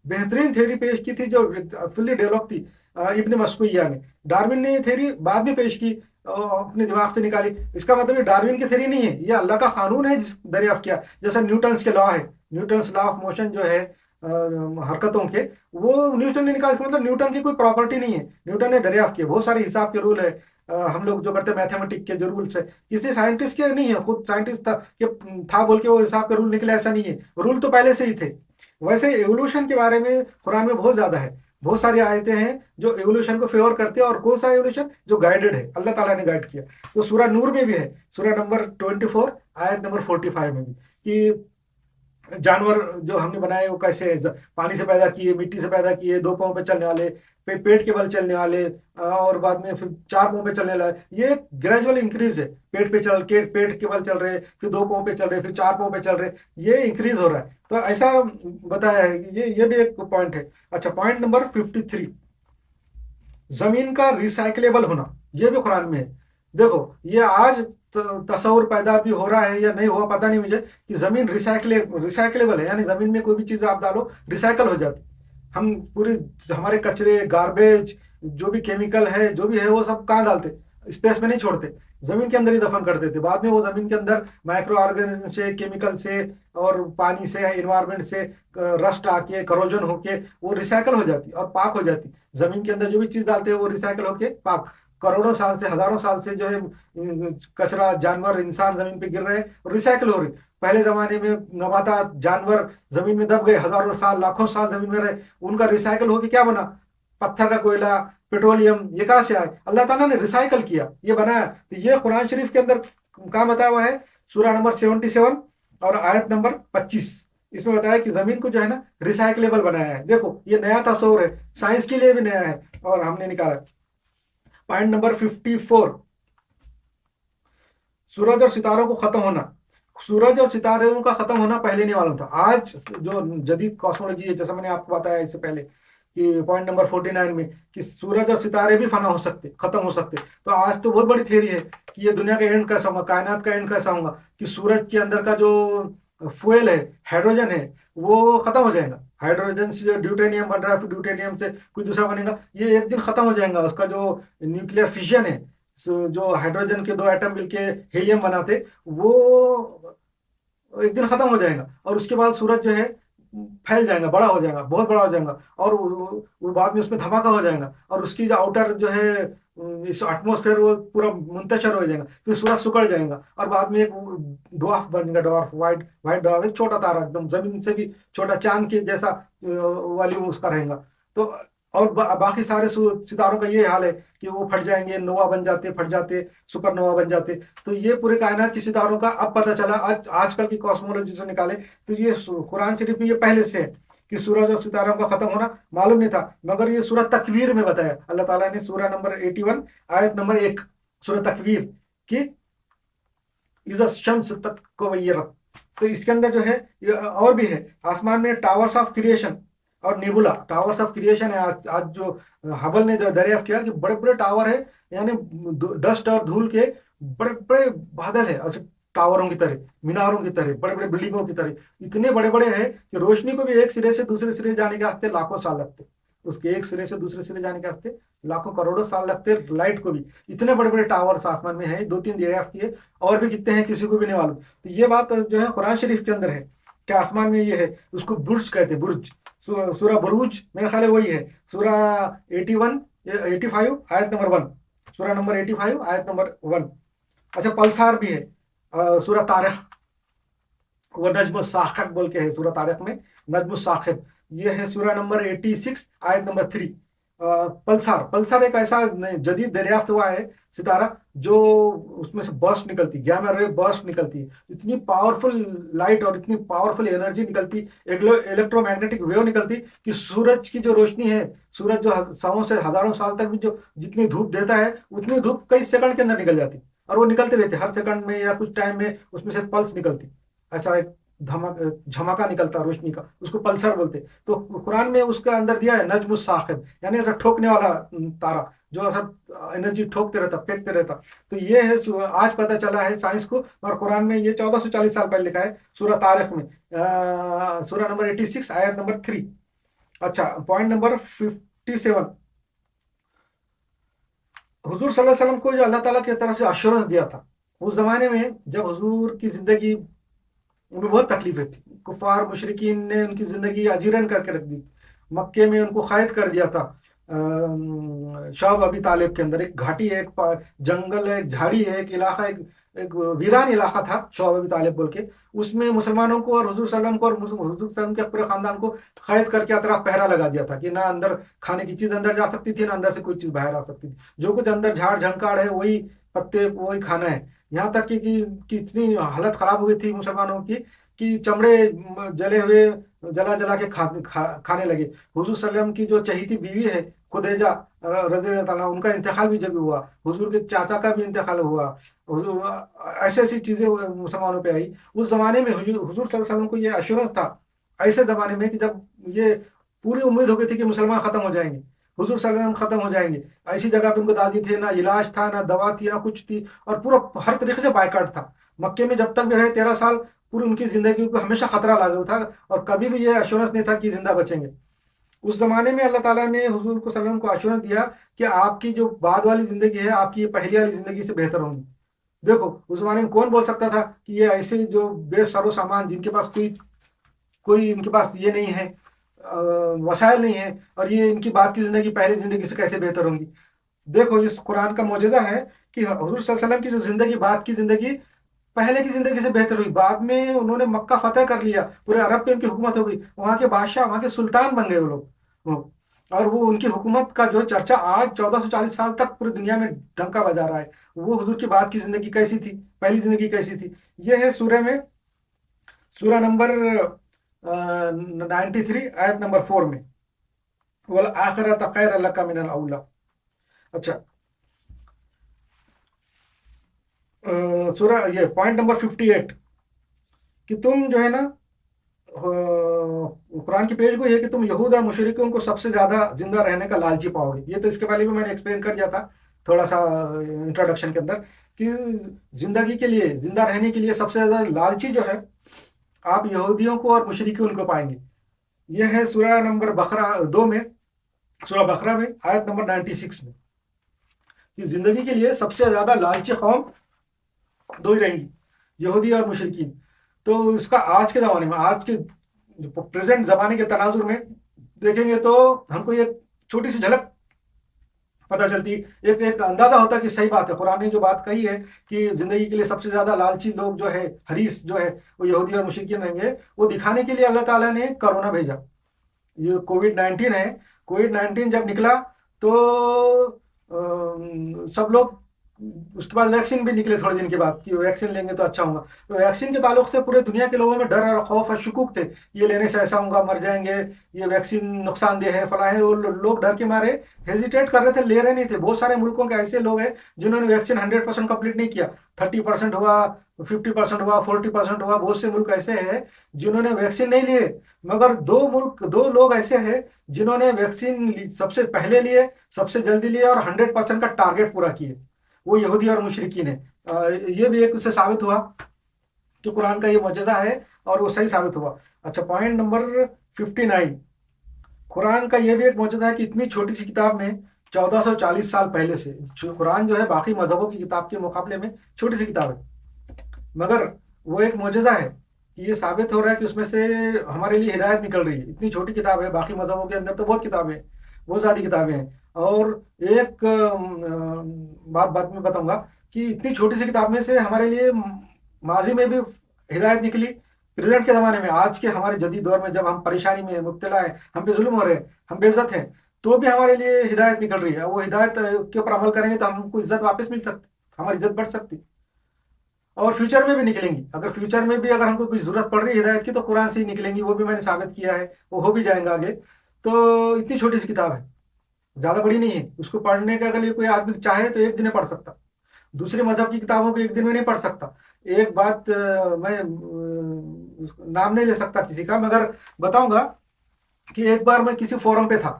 बेहतरीन थ्योरी पेश की थी जो फुल्ली डेवलप थी। इब्न मस्कुया ने, डार्विन ने ये थ्योरी बाद में पेश की, अपने दिमाग से निकाली। इसका मतलब ये डार्विन की थ्योरी नहीं है, ये अल्लाह का कानून है जिस दरियाफ्त किया। जैसा न्यूटन्स के लॉ है, न्यूटन्स लॉ ऑफ मोशन जो है हरकतों के, वो न्यूटन ने निकाला। मतलब न्यूटन की कोई प्रॉपर्टी नहीं है, न्यूटन ने दरियाफ्त किया। बहुत सारे हिसाब के रूल है, हम लोग जो करते हैं मैथमेटिक के जो रूल्स है, किसी साइंटिस्ट के नहीं है, खुद साइंटिस्ट था बोल के वो हिसाब के रूल निकले, ऐसा नहीं है। रूल तो पहले से ही थे। वैसे एवोल्यूशन के बारे में कुरान में बहुत ज्यादा है, बहुत सारी आयतें हैं जो एवोल्यूशन को फेवर करते हैं। और कौन सा एवोल्यूशन जो गाइडेड है, अल्लाह ताला ने गाइड किया। तो सूरह नूर में भी है, सूरह नंबर 24 आयत नंबर 45 में भी, कि जानवर जो हमने बनाए वो कैसे पानी से पैदा किए, मिट्टी से पैदा किए, दो पांव पे चलने वाले, पेट के बल चलने वाले, और बाद में फिर चार पांव पे चलने वाले। ये ग्रेजुअल इंक्रीज है, पेट के बल चल रहे, फिर दो पांव पे चल रहे, फिर चार पांव पे चल रहे, ये इंक्रीज हो रहा है। तो ऐसा बताया है, ये भी एक पॉइंट है। अच्छा, पॉइंट नंबर 53, जमीन का रिसाइकलेबल होना, ये भी कुरान में है। देखो, ये आज तस्वुर पैदा भी हो रहा है या नहीं हुआ पता नहीं मुझे, कि जमीन रिसाइकलेबल है, यानी जमीन में कोई भी चीज आप डालो रिसाइकल हो जाती। हम पूरी हमारे कचरे, गार्बेज, जो भी केमिकल है, जो भी है, वो सब कहाँ डालते? स्पेस में नहीं छोड़ते, जमीन के अंदर ही दफन कर देते। बाद में वो जमीन के अंदर माइक्रो ऑर्गेनिज्म से, केमिकल से, और पानी से, एनवायरमेंट से रस्ट आके, करोजन होके वो रिसाइकल हो जाती और पाक हो जाती। जमीन के अंदर जो भी चीज डालते हैं वो रिसाइकल होके पाक। करोड़ों साल से, हजारों साल से जो है कचरा, जानवर, इंसान जमीन पे गिर रहे हैं और रिसाइकल हो रही। पहले जमाने में नबातात, जानवर जमीन में दब गए, हजारों साल, लाखों साल जमीन में रहे, उनका रिसाइकल होके क्या बना? पत्थर का कोयला, पेट्रोलियम, ये कहां से आए? अल्लाह ताला ने रिसाइकल किया, ये बनाया। तो ये कुरान शरीफ के अंदर कहाँ बताया हुआ है? सूरह नंबर 77 और आयत नंबर 25, इसमें बताया कि जमीन को जो है ना रिसाइकलेबल बनाया है। देखो, ये नया तस्वर है, साइंस के लिए भी नया है, और हमने निकाला। पॉइंट नंबर 54, सूरज और सितारों को खत्म होना। सूरज और सितारों का खत्म होना पहले नहीं मालूम था। आज जो जदीद कॉस्मोलॉजी है, जैसा मैंने आपको बताया इससे पहले कि पॉइंट नंबर 49 में, कि सूरज और सितारे भी फना हो सकते, खत्म हो सकते। तो आज तो बहुत बड़ी थ्योरी है कि ये दुनिया का एंड कैसा होगा, कायनात का एंड कैसा होगा, कि सूरज के अंदर का जो फ्यूल है, हाइड्रोजन है, वो खत्म हो जाएगा। हाइड्रोजन से जो ड्यूटेनियम बन रहा है, फिर ड्यूटेनियम से कोई दूसरा बनेगा, ये एक दिन खत्म हो जाएगा। उसका जो न्यूक्लियर फिजन है, जो हाइड्रोजन के दो एटम मिलके हीलियम बनाते, वो एक दिन खत्म हो जाएगा। और उसके बाद सूरज जो है फैल जाएगा, बड़ा हो जाएगा, बहुत बड़ा हो जाएगा, और वो बाद में उसमें धमाका हो जाएगा, और उसकी जो आउटर जो है इस एटमोस्फेयर, वो पूरा मुंतशर हो जाएगा, फिर सूरज सिकुड़ जाएगा, और बाद में एक ड्वार्फ बनेगा, ड्वार्फ, व्हाइट व्हाइट ड्वार्फ, एक छोटा तारा, एकदम जमीन से भी छोटा, चांद के जैसा वॉल्यूम उसका रहेगा। तो और बाकी सारे सितारों का ये हाल है कि वो फट जाएंगे, नोवा बन जाते, फट जाते, सुपर नोवा बन जाते। तो ये पूरे कायनात के सितारों का अब पता चला, आज आजकल की कॉस्मोलॉजी से निकाले। तो ये कुरान शरीफ में ये पहले से है कि सूरज और सितारों का खत्म होना मालूम नहीं था, मगर ये सूरह तकवीर में बताया अल्लाह ताला ने, सूरह नंबर 81 आयत नंबर 1, सूरह तकवीर की, इज़ा शम्स तकव्वरत। तो इसके अंदर जो है और भी है, आसमान में टावर्स ऑफ क्रिएशन और नेबुला। टावर्स ऑफ क्रिएशन है, आज जो हबल ने दरियाफ्त किया कि बड़े बड़े टावर है, यानी डस्ट और धूल के बड़े बड़े बादल है, ऐसे टावरों की तरह, मीनारों की तरह, बड़े बड़े बिल्डिंगों की तरह, इतने बड़े बड़े हैं कि रोशनी को भी एक सिरे से दूसरे सिरे जाने के वास्ते लाखों साल लगते। उसके एक सिरे से दूसरे सिरे जाने के वास्ते लाखों करोड़ों साल लगते। लाइट को भी इतने बड़े बड़े टावर्स आसमान में है, 2-3 दरियाफ्त किए, और भी कितने हैं किसी को भी नहीं मालूम। तो ये बात जो है कुरान शरीफ के अंदर है कि आसमान में ये है, उसको बुर्ज कहते हैं, बुर्ज। सूरह बुरूज मेरे ख्याल है वही है, सूरह 85 आयत नंबर 1, सूरह नंबर 85 आयत नंबर 1। अच्छा, पल्सार भी है, सूरह तारिक, वो नज्म साखिब बोल के है, सूरह तारिक में नज्म साखिब, ये है सूरह नंबर 86 आयत नंबर 3। पल्सार, पल्सार एक ऐसा जदीद दरियाफ्त हुआ है सितारा, जो उसमें से बर्स्ट निकलती, गैमा रे बर्स्ट निकलती है, इतनी पावरफुल लाइट और इतनी पावरफुल एनर्जी निकलती, इलेक्ट्रोमैग्नेटिक वेव निकलती, कि सूरज की जो रोशनी है, सूरज जो सौ से हजारों साल तक भी जो जितनी धूप देता है, उतनी धूप कई सेकंड के अंदर निकल जाती, और वो निकलते रहते, हर सेकंड में या कुछ टाइम में उसमें से पल्स निकलती, ऐसा एक झमाका निकलता रोशनी का, उसको पल्सर बोलते। तो कुरान में उसका अंदर दिया है नज्म साखिब, यानी ऐसा ठोकने वाला तारा, जो सब एनर्जी ठोकते रहता, फेंकते रहता। तो ये है आज पता चला है साइंस को, और कुरान में ये 1440 साल पहले लिखा है, सूरह तारिक में, सूरह नंबर 86 आयत नंबर 3। अच्छा, पॉइंट नंबर 57, हुजूर सल्लल्लाहु अलैहि वसल्लम को जो अल्लाह ताला की तरफ से अश्योरेंस दिया था, उस जमाने में जब हुजूर की जिंदगी, उनको बहुत तकलीफें थी, कुफार मुशरिकीन ने उनकी जिंदगी अजीरन करके रख दी, मक्के में उनको कैद कर दिया था। शौब अबी तालिब के अंदर एक घाटी है, एक जंगल है, एक झाड़ी है, एक इलाका, एक वीरान इलाका था शौब अबी तालिब बोल के। उसमें मुसलमानों को और हुजूर सल्लम को और हुजूर सल्लम के पूरे खानदान को कैद करके अतराफ पहरा लगा दिया था कि ना अंदर खाने की चीज अंदर जा सकती थी, ना अंदर से कोई चीज बाहर आ सकती थी। जो कुछ अंदर झाड़ झंकाड़ है वही पत्ते वही खाना है। यहाँ तक कि इतनी हालत खराब हो गई थी मुसलमानों की कि चमड़े जले हुए जला जला के खाने लगे। हुजूर सल्लम की जो चहीती बीवी है खुदैजा रज़ी अल्लाह ताला, उनका इंतकाल भी जब हुआ, हुजूर के चाचा का भी इंतकाल हुआ। ऐसी ऐसी चीजें मुसलमानों पे आई। उस जमाने में हुजूर सल्लल्लाहु अलैहि वसल्लम को ये अश्योरेंस था, ऐसे जमाने में कि जब ये पूरी उम्मीद हो गई थी कि मुसलमान खत्म हो जाएंगे, हुजूर सल्लल्लाहु अलैहि वसल्लम खत्म हो जाएंगे। ऐसी जगह पे उनको दादी थे, ना इलाज था, ना दवा थी, ना कुछ थी, और पूरा हर तरीके से बायकाट था। मक्के में जब तक भी रहे 13 साल, पूरी उनकी जिंदगी को हमेशा खतरा लागू था, और कभी भी ये अश्योरेंस नहीं था कि जिंदा बचेंगे। उस जमाने में अल्लाह ताला ने हुजूर को सल्लम को आश्वासन दिया कि आपकी जो बाद वाली जिंदगी है, आपकी ये पहली वाली जिंदगी से बेहतर होगी। देखो, उस जमाने में कौन बोल सकता था कि ये ऐसे जो बेसरो सामान, जिनके पास कोई कोई इनके पास ये नहीं है, वसाइल नहीं है, और ये इनकी बाद की जिंदगी पहली जिंदगी से कैसे बेहतर होंगी। देखो, इस कुरान का मौजज़ा है कि हुजूर सल्लल्लाहु अलैहि वसल्लम की जो जिंदगी, बाद की जिंदगी पहले की जिंदगी से बेहतर हुई। बाद में उन्होंने मक्का फतेह कर लिया, पूरे अरब पे उनकी हुकूमत हो गई, वहां के बादशाह, वहां के सुल्तान बन गए वो लोग। और वो उनकी हुकूमत का जो चर्चा आज 1440 साल तक पूरी दुनिया में डंका बजा रहा है। वो हुजूर की बाद की जिंदगी कैसी थी, पहली जिंदगी कैसी थी। ये है सूरह में, सूरह नंबर 93 आयत नंबर 4 में, वल आखिरत खैर लका मिनल औला। अच्छा, सूरह ये पॉइंट नंबर 58, कि तुम जो है ना, कुरान की पेज को ये कि तुम यहूद और मुशरिकों को सबसे ज्यादा जिंदा रहने का लालची पाओगे। ये तो इसके पहले भी मैंने एक्सप्लेन कर दिया था थोड़ा सा इंट्रोडक्शन के अंदर, कि जिंदगी के लिए, जिंदा रहने के लिए सबसे ज्यादा लालची जो है, आप यहूदियों को और मुशरिकों को पाएंगे। यह है सूरह नंबर बकरा 2 में, सूरह बकरा में आयत नंबर 96 में, कि जिंदगी के लिए सबसे ज्यादा लालची कौम दो ही रहेंगी, यहूदी और मुशरिकीन। तो इसका आज के ज़माने में, आज के प्रेजेंट ज़माने के तनाजुर में देखेंगे तो हमको ये छोटी सी झलक पता चलती, एक एक अंदाजा होता कि सही बात है। कुरान ने जो बात कही है कि जिंदगी के लिए सबसे ज्यादा लालची लोग जो है, हरीस जो है, वो यहूदी और मुशरिकीन रहेंगे। वो दिखाने के लिए अल्लाह ताला ने कोरोना भेजा। ये कोविड-19 है। कोविड-19 जब निकला तो सब लोग, उसके बाद वैक्सीन भी निकले थोड़े दिन के बाद कि वैक्सीन लेंगे तो अच्छा होगा। तो वैक्सीन के ताल्लुक से पूरे दुनिया के लोगों में डर और खौफ और शुकूक थे, ये लेने से ऐसा होगा, मर जाएंगे, ये वैक्सीन नुकसानदेह है, फला है। वो लोग डर के मारे हेजिटेट कर रहे थे, ले रहे नहीं थे। बहुत सारे मुल्कों के ऐसे लोग हैं जिन्होंने वैक्सीन 100% कंप्लीट नहीं किया, 30% हुआ, 50% हुआ, 40% हुआ। बहुत से मुल्क ऐसे हैं जिन्होंने वैक्सीन नहीं लिए। मगर दो लोग ऐसे हैं जिन्होंने वैक्सीन सबसे पहले लिए, सबसे जल्दी लिए, और 100% का टारगेट पूरा किए। वो यहूदी और मुशरिकीन है। ये भी एक उससे साबित हुआ कि कुरान का ये मौजज़ा है, और वो सही साबित हुआ। अच्छा, पॉइंट नंबर 59, कुरान का ये भी एक मौजज़ा है कि इतनी छोटी सी किताब में 1440 साल पहले से, कुरान जो है बाकी मजहबों की किताब के मुकाबले में छोटी सी किताब है, मगर वो एक मौजज़ा है कि ये साबित हो रहा है कि उसमें से हमारे लिए हिदायत निकल रही है। इतनी छोटी किताब है, बाकी मजहबों के अंदर तो बहुत किताबें हैं, बहुत ज़्यादा किताबें हैं। और एक बात बाद में बताऊंगा कि इतनी छोटी सी किताब में से हमारे लिए माजी में भी हिदायत निकली, प्रेजेंट के ज़माने में, आज के हमारे जदीद दौर में, जब हम परेशानी में मुब्तला हैं, हम पे जुल्म हो रहे हैं, हम बेइज्जत हैं, तो भी हमारे लिए हिदायत निकल रही है। वो हिदायत के ऊपर अमल करेंगे तो हमको इज्जत वापस मिल सकती, हमारी इज्जत बढ़ सकती, और फ्यूचर में भी निकलेंगी। अगर फ्यूचर में भी अगर हमको कोई जरूरत पड़ रही है हिदायत की, तो कुरान से ही निकलेंगी। वो भी मैंने साबित किया है, वो हो भी जाएगा आगे। तो इतनी छोटी सी किताब है, ज्यादा बड़ी नहीं है। उसको पढ़ने का अगर ये कोई आदमी चाहे तो एक दिन में पढ़ सकता, दूसरे मजहब की किताबों को एक दिन में नहीं पढ़ सकता। एक बात मैं नाम नहीं ले सकता किसी का, मगर बताऊंगा कि एक बार मैं किसी फोरम पे था,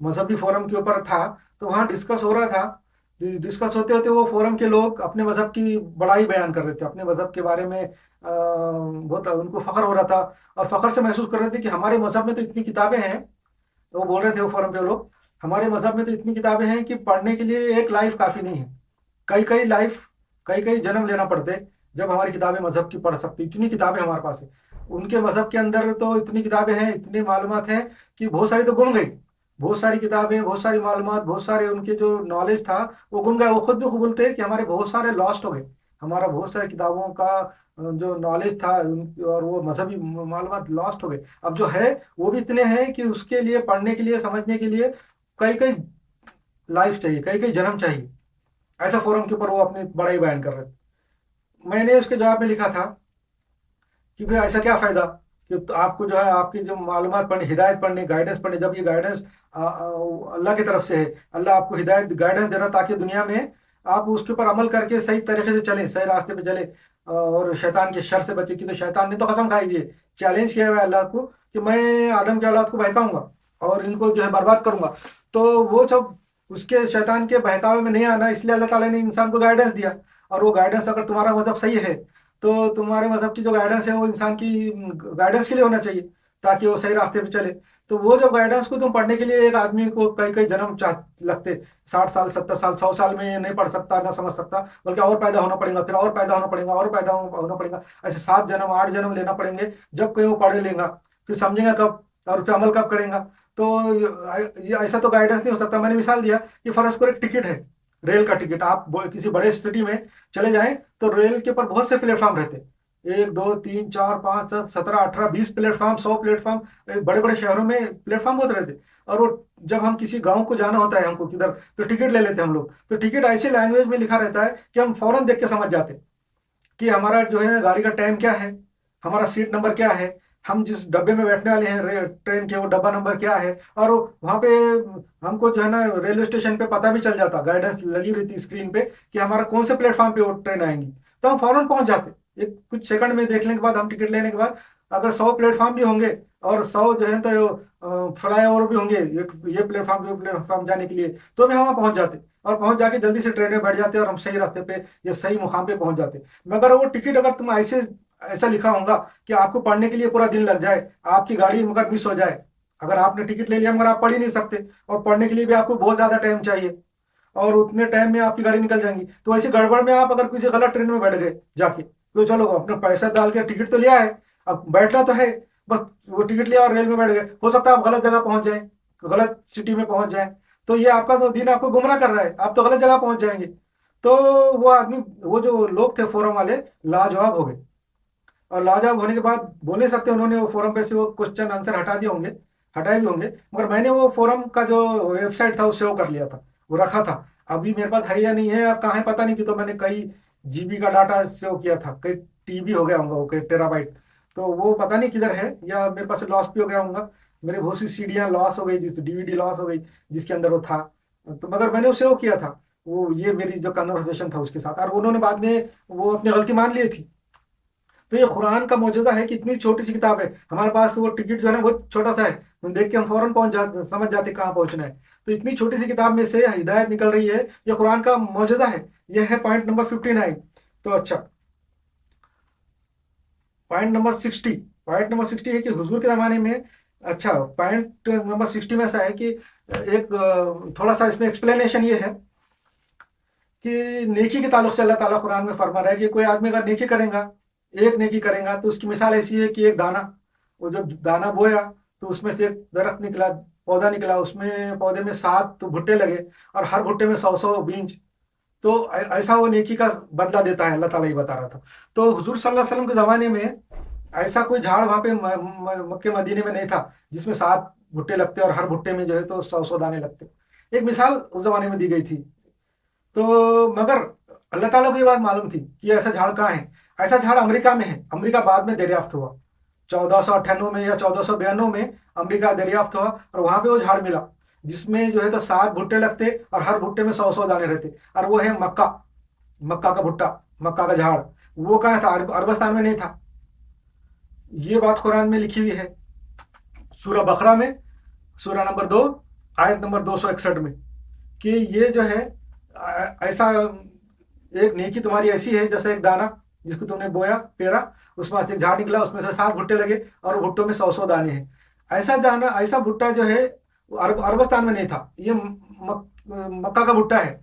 मजहबी फोरम के ऊपर था, तो वहाँ डिस्कस हो रहा था। डिस्कस होते होते वो फोरम के लोग अपने मजहब की बड़ाई बयान कर रहे थे, अपने मजहब के बारे में बहुत उनको फख्र हो रहा था, और फख्र से महसूस कर रहे थे कि हमारे मजहब में तो इतनी किताबें हैं। तो वो बोल रहे थे वो फोरम पे लोग, हमारे मजहब में तो इतनी किताबें हैं कि पढ़ने के लिए एक लाइफ काफ़ी नहीं है, कई कई लाइफ, कई कई जन्म लेना पड़ते जब हमारी किताबें मजहब की पढ़ सकती, इतनी किताबें हमारे पास है। उनके मजहब के अंदर तो इतनी किताबें हैं, इतनी मालूमात हैं कि बहुत सारी तो गुम गई, बहुत सारी किताबें, बहुत सारी मालूमात, बहुत सारे उनके जो नॉलेज था वो गुम गया। वो खुद भी बोलते हैं कि हमारे बहुत सारे लॉस्ट हो गए, हमारा बहुत सारी किताबों का जो नॉलेज था और वो मजहबी मालूमात लॉस्ट हो गए। अब जो है वो भी इतने हैं कि उसके लिए पढ़ने के लिए, समझने के लिए कई कई लाइफ चाहिए, कई कई जन्म चाहिए। ऐसा फोरम के ऊपर वो अपनी बड़ाई बयान कर रहे थे। मैंने उसके जवाब में लिखा था कि भाई ऐसा क्या फायदा कि तो आपको जो है आपकी जो मालूमात पढ़नी, हिदायत पढ़नी, गाइडेंस पढ़नी, जब ये गाइडेंस अल्लाह की तरफ से है, अल्लाह आपको हिदायत गाइडेंस दे रहा ताकि दुनिया में आप उसके ऊपर अमल करके सही तरीके से चलें, सही रास्ते पे चले और शैतान के शर से बचे। कि तो शैतान ने तो कसम खाई हुई है, चैलेंज किया हुआ है अल्लाह को कि मैं आदम की औलाद को बहकाऊंगा और इनको जो है बर्बाद करूंगा। तो वो सब उसके शैतान के बहकावे में नहीं आना, इसलिए अल्लाह ताला ने इंसान को गाइडेंस दिया। और वो गाइडेंस अगर तुम्हारा मजहब सही है तो तुम्हारे मजहब की जो गाइडेंस है वो इंसान की गाइडेंस के लिए होना चाहिए ताकि वो सही रास्ते पे चले। तो वो जो गाइडेंस को तुम पढ़ने के लिए एक आदमी को कई कई जन्म चाह लगते, 60 साल, 70 साल, 100 साल में नहीं पढ़ सकता, ना समझ सकता, बल्कि और पैदा होना पड़ेगा, फिर और पैदा होना पड़ेगा, और पैदा होना पड़ेगा, ऐसे 7 जन्म 8 जन्म लेना पड़ेंगे, जब कहीं वो पढ़ लेगा, फिर समझेगा कब और फिर अमल कब करेगा। तो ये ऐसा तो गाइडेंस नहीं हो सकता। मैंने मिसाल दिया कि फर्ज करो एक टिकट है, रेल का टिकट, आप किसी बड़े सिटी में चले जाएं तो रेल के ऊपर बहुत से प्लेटफॉर्म रहते, 1 2 3 4 5 6 17 18 20 प्लेटफॉर्म, 100 प्लेटफॉर्म, बड़े बड़े शहरों में प्लेटफॉर्म बहुत रहते। और वो जब हम किसी गांव को जाना होता है हमको किधर, तो टिकट ले लेते हैं हम लोग। तो टिकट ऐसी लैंग्वेज में लिखा रहता है कि हम फौरन देख के समझ जाते हैं कि हमारा जो है गाड़ी का टाइम क्या है, हमारा सीट नंबर क्या है, हम जिस डब्बे में बैठने वाले हैं ट्रेन के वो डब्बा नंबर क्या है। और वहाँ पे हमको जो है ना रेलवे स्टेशन पे पता भी चल जाता, गाइडेंस लगी रहती स्क्रीन पे कि हमारा कौन से प्लेटफॉर्म पे वो ट्रेन आएंगी। तो हम फौरन पहुंच जाते एक कुछ सेकंड में देखने के बाद, हम टिकट लेने के बाद। अगर 100 प्लेटफॉर्म भी होंगे और 100 जो है तो फ्लाई ओवर भी होंगे, ये प्लेटफॉर्म ये प्लेटफॉर्म जाने के लिए, तो भी हम वहाँ पहुंच जाते और पहुंच जाके जल्दी से ट्रेन में बैठ जाते और हम सही रास्ते पे या सही मुकाम पे पहुंच जाते। मगर वो टिकट अगर तुम ऐसे ऐसा लिखा होगा कि आपको पढ़ने के लिए पूरा दिन लग जाए, आपकी गाड़ी मगर मिस हो जाए, अगर आपने टिकट ले लिया मगर आप पढ़ ही नहीं सकते और पढ़ने के लिए भी आपको बहुत ज्यादा टाइम चाहिए और उतने टाइम में आपकी गाड़ी निकल जाएंगी, तो ऐसी गड़बड़ में आप अगर किसी गलत ट्रेन में बैठ गए जाके, तो चलो अपना पैसा डाल के टिकट तो लिया है, अब बैठना तो है, बस वो टिकट लिया और रेल में बैठ गए, हो सकता है आप गलत जगह पहुंच जाए, गलत सिटी में पहुंच जाए, तो ये आपका तो दिन आपको गुमराह कर रहा है, आप तो गलत जगह पहुंच जाएंगे। तो वो आदमी, वो जो लोग थे फोरम वाले, लाजवाब हो गए। और लाजवाब होने के बाद बोल नहीं सकते, उन्होंने वो फोरम पे से वो क्वेश्चन आंसर हटा दिए होंगे, हटाए भी होंगे, मगर मैंने वो फोरम का जो वेबसाइट था वो सेव कर लिया था, वो रखा था। अभी मेरे पास है या नहीं है, अब कहाँ है पता नहीं, कि तो मैंने कई जीबी का डाटा सेव किया था, कई टीबी हो गया होगा वो, कई टेराबाइट। तो वो पता नहीं किधर है, या मेरे पास लॉस भी हो गया होगा, मेरे बहुत सी सीडियाँ लॉस हो गई, जिस डीवीडी लॉस हो गई जिसके अंदर वो था। तो मगर मैंने वो सेव किया था, वो ये मेरी जो कन्वर्सेशन था उसके साथ, और उन्होंने बाद में वो अपनी गलती मान ली थी। तो ये कुरान का मोजज़ा है कि इतनी छोटी सी किताब है, हमारे पास वो टिकट जो है ना बहुत छोटा सा है, हम देख के हम फौरन पहुंच जाते, समझ जाते कहाँ पहुंचना है। तो इतनी छोटी सी किताब में से हिदायत निकल रही है, ये कुरान का मोजज़ा है। यह है पॉइंट नंबर 59। तो अच्छा, पॉइंट नंबर 60 है कि हुजूर के ज़माने में, अच्छा पॉइंट नंबर 60 में ऐसा है कि एक थोड़ा सा इसमें एक्सप्लेनेशन ये है कि नेकी के ताल्लुक से अल्लाह ताला कुरान में फरमा रहा है कि कोई आदमी अगर नेकी करेगा, एक नेकी करेगा, तो उसकी मिसाल ऐसी है कि एक दाना, वो जब दाना बोया तो उसमें से एक दरख्त निकला, पौधा निकला, उसमें पौधे में 7 भुट्टे लगे और हर भुट्टे में 100 बीज। तो ऐसा वो नेकी का बदला देता है, अल्लाह ताला ही बता रहा था। तो हुजूर सल्लल्लाहु अलैहि वसल्लम के ज़माने में ऐसा कोई झाड़ वहाँ पे मक्के मदीने में नहीं था जिसमें 7 भुट्टे लगते और हर भुट्टे में जो है तो 100 दाने लगते। एक मिसाल उस जमाने में दी गई थी। तो मगर अल्लाह ताला को ये बात मालूम थी कि ऐसा झाड़ कहाँ है। ऐसा झाड़ अमेरिका में है, अमेरिका बाद में दरियाफ्त हुआ, 1498 में या 1492 में अमेरिका दरियाफ्त हुआ और वहां पे वो झाड़ मिला जिसमें जो है तो 7 भुट्टे लगते और हर भुट्टे में 100 दाने रहते, और वो है मक्का, मक्का का भुट्टा, मक्का का झाड़। वो कहाँ था? अरबस्तान में नहीं था। ये बात कुरान में लिखी हुई है, सूरह बकरा में, सूरह नंबर 2 आयत नंबर 261 में, कि ये जो है ऐसा एक नेकी तुम्हारी ऐसी है जैसे एक दाना जिसको तुमने बोया पेरा, उसमें से एक झाड़ निकला, उसमें से 7 भुट्टे लगे और भुट्टों में 100 दाने हैं। ऐसा दाना, ऐसा भुट्टा जो है अरबस्तान में नहीं था। ये मक्का का भुट्टा है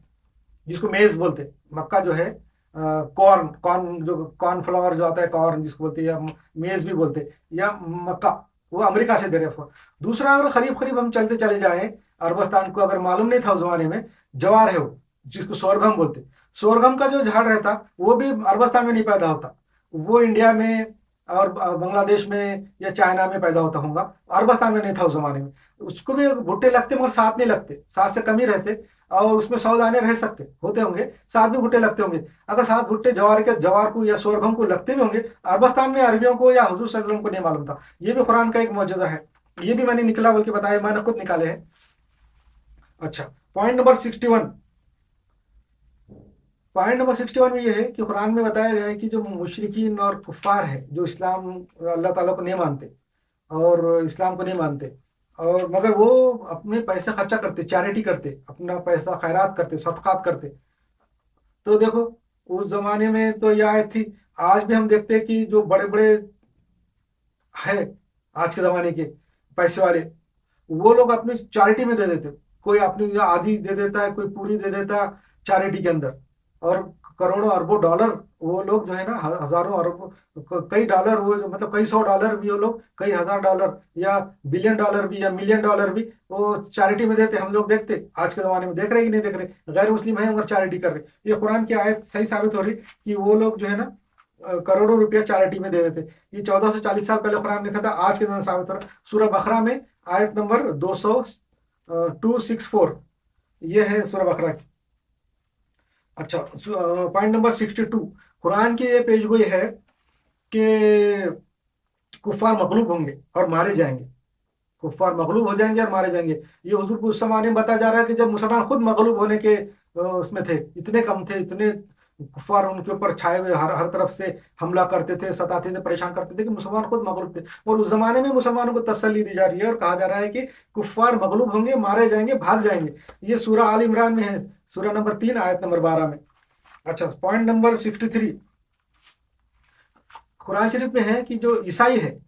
जिसको मेज बोलते। मक्का जो है कॉर्न, कॉर्न जो कॉर्न फ्लावर जो आता है, कॉर्न जिसको बोलते हैं, या मेज भी बोलते हैं, या मक्का, वो अमेरिका से दे रहे हैं। दूसरा, अगर करीब करीब हम चलते चले जाएं, अरबस्तान को अगर मालूम नहीं था उस जमाने में, जवार है वो, जिसको सोरगम बोलते। सोरगम का जो झाड़ रहता वो भी अरबस्तान में नहीं पैदा होता, वो इंडिया में और बांग्लादेश में या चाइना में पैदा होता होगा, अरबस्तान में नहीं था उस जमाने में। उसको भी भुट्टे लगते मगर 7 नहीं लगते, 7 से कम ही रहते, और उसमें 100 दाने रह सकते होते होंगे, 7 भी भुट्टे लगते होंगे। अगर 7 भुट्टे जवार को या सोरगम को लगते भी होंगे, अरबस्तान में अरबियों को या हुजूर सल्लल्लाहु अलैहि वसल्लम को नहीं मालूम था। ये भी कुरान का एक मौजज़ा है। ये भी मैंने निकला बल्कि बताया, मैंने खुद निकाले हैं। अच्छा, पॉइंट नंबर 61, पॉइंट नंबर 61 में ये है कि कुरान में बताया गया है कि जो मुशरिकीन और कुफ़ार है, जो इस्लाम, अल्लाह ताला को नहीं मानते और इस्लाम को नहीं मानते, और मगर वो अपने पैसे खर्चा करते, चैरिटी करते, अपना पैसा खैरात करते, सदक़ात करते। तो देखो, उस जमाने में तो ये आयत थी। आज भी हम देखते हैं कि जो बड़े बड़े है आज के ज़माने के पैसे वाले, वो लोग अपनी चैरिटी में दे देते। कोई अपनी आधी दे देता है, कोई पूरी दे देता है चैरिटी के अंदर, और करोड़ों अरबों डॉलर वो लोग जो है ना, हजारों अरबों, कई डॉलर, वो मतलब कई 100 डॉलर भी, वो लोग कई हजार डॉलर या बिलियन डॉलर भी या मिलियन डॉलर भी वो चैरिटी में देते। हम लोग देखते, आज के ज़माने में देख रहे कि नहीं देख रहे, गैर मुस्लिम है मगर चैरिटी कर रहे। ये कुरान की आयत सही साबित हो रही कि वो लोग जो है ना करोड़ों रुपया चैरिटी में दे देते। ये 1440 साल पहले कुरान लिखा था, आज के दिन साबित हो रहा। सूरह बकरा में आयत नंबर 264, ये है सूरह बकरा की। अच्छा, पॉइंट नंबर 62, कुरान की ये पेश गोई है कि कुफार मगलूब होंगे और मारे जाएंगे। कुफार मगलूब हो जाएंगे और मारे जाएंगे। ये हुजूर को उस जमाने में बताया जा रहा है कि जब मुसलमान खुद मगलूब होने के उसमें थे, इतने कम थे, इतने कुफार उनके ऊपर छाए हुए, हर हर तरफ से हमला करते थे, सताते थे, परेशान करते थे, कि मुसलमान खुद मगलूब थे। और उस जमाने में मुसलमानों को तसल्ली दी जा रही है और कहा जा रहा है कि कुफार मगलूब होंगे, मारे जाएंगे, भाग जाएंगे। ये सूरह आल इमरान में है, सूरह नंबर 3 आयत नंबर 12 में। अच्छा, पॉइंट नंबर 63, कुरान शरीफ में है कि जो ईसाई है,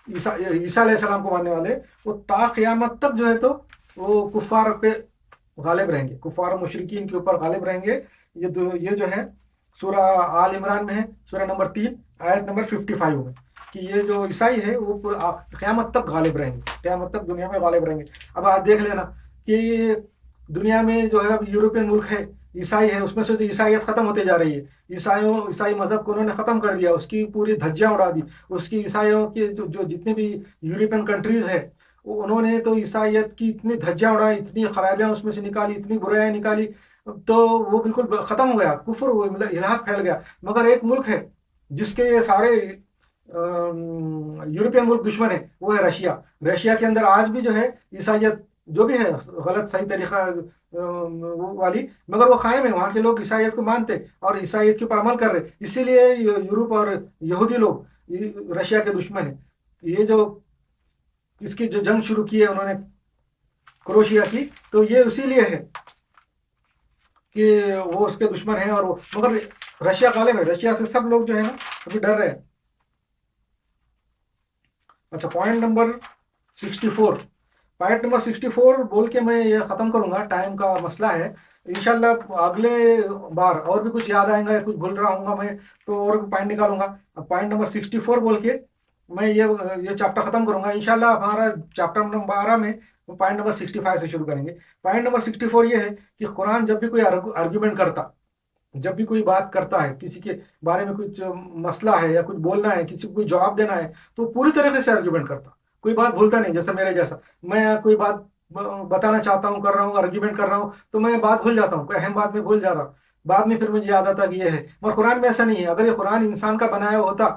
ईसा अलैहिस्सलाम को मानने वाले, वो ता क़यामत तक जो है तो वो कुफार पे गालिब रहेंगे, कुफार मुशरिकीन के ऊपर गालिब रहेंगे। ये जो है सूरह आल इमरान में है, सूरह नंबर 3 आयत नंबर 55 में, कि ये जो ईसाई है वो क़यामत तक गालिब रहेंगे, क़यामत तक दुनिया में गालिब रहेंगे। अब आप देख लेना कि दुनिया में जो है अब यूरोपियन मुल्क है, ईसाई है, उसमें से तो ईसाइयत ख़त्म होते जा रही है। ईसाई मज़हब को उन्होंने ख़त्म कर दिया, उसकी पूरी धज्जियाँ उड़ा दी। उसकी ईसाइयों के जो जितने भी यूरोपियन कंट्रीज़ है, उन्होंने तो ईसाइयत की इतनी धज्जियाँ उड़ाई, इतनी खराबियाँ उसमें से निकाली, इतनी बुराइयाँ निकाली, तो वो बिल्कुल ख़त्म हो गया, कुफ्र वो इल्हाद फैल गया। मगर एक मुल्क है जिसके ये सारे यूरोपियन मुल्क दुश्मन है, वो है रशिया। रशिया के अंदर आज भी जो है ईसाइयत जो भी है गलत सही तरीका वो वाली, मगर वो कायम है। वहाँ के लोग ईसाइयत को मानते और ईसाइयत के ऊपर अमल कर रहे, इसीलिए यूरोप और यहूदी लोग रशिया के दुश्मन है। ये जो इसकी जो जंग शुरू की है उन्होंने क्रोशिया की, तो ये इसीलिए है कि वो उसके दुश्मन है, और वो मगर रशिया गालिब है। रशिया से सब लोग जो है ना अभी डर रहे हैं। अच्छा, पॉइंट नंबर 64, पॉइंट नंबर 64 बोल के मैं ये ख़त्म करूँगा, टाइम का मसला है। इंशाल्लाह अगले बार और भी कुछ याद आएगा या कुछ भूल रहा हूँ मैं तो और पॉइंट निकालूंगा। पॉइंट नंबर 64 बोल के मैं ये चैप्टर ख़त्म करूँगा। इंशाल्लाह हमारा चैप्टर नंबर 12 में पॉइंट नंबर 65 से शुरू करेंगे। पॉइंट नंबर 64 ये है कि कुरान जब भी कोई आर्ग्यूमेंट करता, जब भी कोई बात करता है, किसी के बारे में कुछ मसला है या कुछ बोलना है, किसी को कोई जवाब देना है, तो पूरी तरीके से आर्ग्यूमेंट करता, कोई बात भूलता नहीं। जैसे मेरे जैसा, मैं कोई बात बताना चाहता हूँ, कर रहा हूँ, आर्ग्यूमेंट कर रहा हूँ, तो मैं बात भूल जाता हूँ, कोई अहम बात में भूल जा रहा हूँ, बाद में फिर मुझे याद आता कि ये है। मगर कुरान में ऐसा नहीं है। अगर ये कुरान इंसान का बनाया होता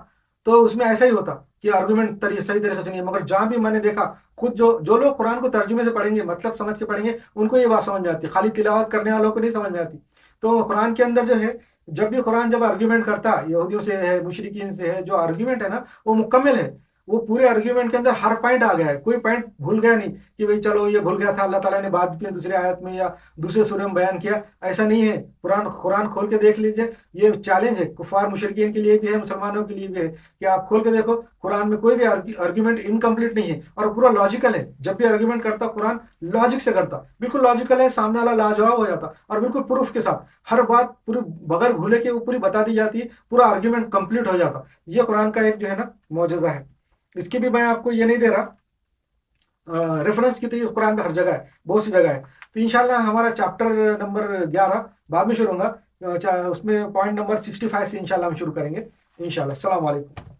तो उसमें ऐसा ही होता कि आर्ग्यूमेंट सही तरीके से नहीं है। मगर जहाँ भी मैंने देखा, खुद जो लोग कुरान को तर्जुमे से पढ़ेंगे, मतलब समझ के पढ़ेंगे, उनको ये बात समझ में आती है, खाली तिलावत करने वालों को नहीं समझ में आती। तो कुरान के अंदर जो है, जब भी कुरान जब आर्ग्यूमेंट करता, यहूदियों से है, मुशरिकीन से है, जो आर्ग्यूमेंट है ना वो मुकम्मल है। वो पूरे आर्ग्यूमेंट के अंदर हर पॉइंट आ गया है, कोई पॉइंट भूल गया नहीं कि भाई चलो ये भूल गया था, अल्लाह ताला ने बाद में दूसरे आयत में या दूसरे सूरह में बयान किया, ऐसा नहीं है। कुरान कुरान खोल के देख लीजिए, ये चैलेंज है कुफार मुशरिकीन के लिए भी है, मुसलमानों के लिए भी है, कि आप खोल के देखो कुरान में कोई भी आर्ग्यूमेंट इनकम्प्लीट नहीं है और पूरा लॉजिकल है। जब भी आर्ग्यूमेंट करता कुरान लॉजिक से करता, बिल्कुल लॉजिकल है, सामने वाला लाजवाब हो जाता और बिल्कुल प्रूफ के साथ हर बात पूरी बगैर भूले के वो पूरी बता दी जाती है, पूरा आर्ग्यूमेंट कंप्लीट हो जाता। ये कुरान का एक जो है ना मौजज़ा है। इसकी भी मैं आपको ये नहीं दे रहा रेफरेंस की, तो ये कुरान में हर जगह है, बहुत सी जगह है। तो इंशाल्लाह हमारा चैप्टर नंबर 11 बाद में शुरू होगा, उसमें पॉइंट नंबर 65 से इंशाल्लाह हम शुरू करेंगे इंशाल्लाह। अस्सलाम वालेकुम।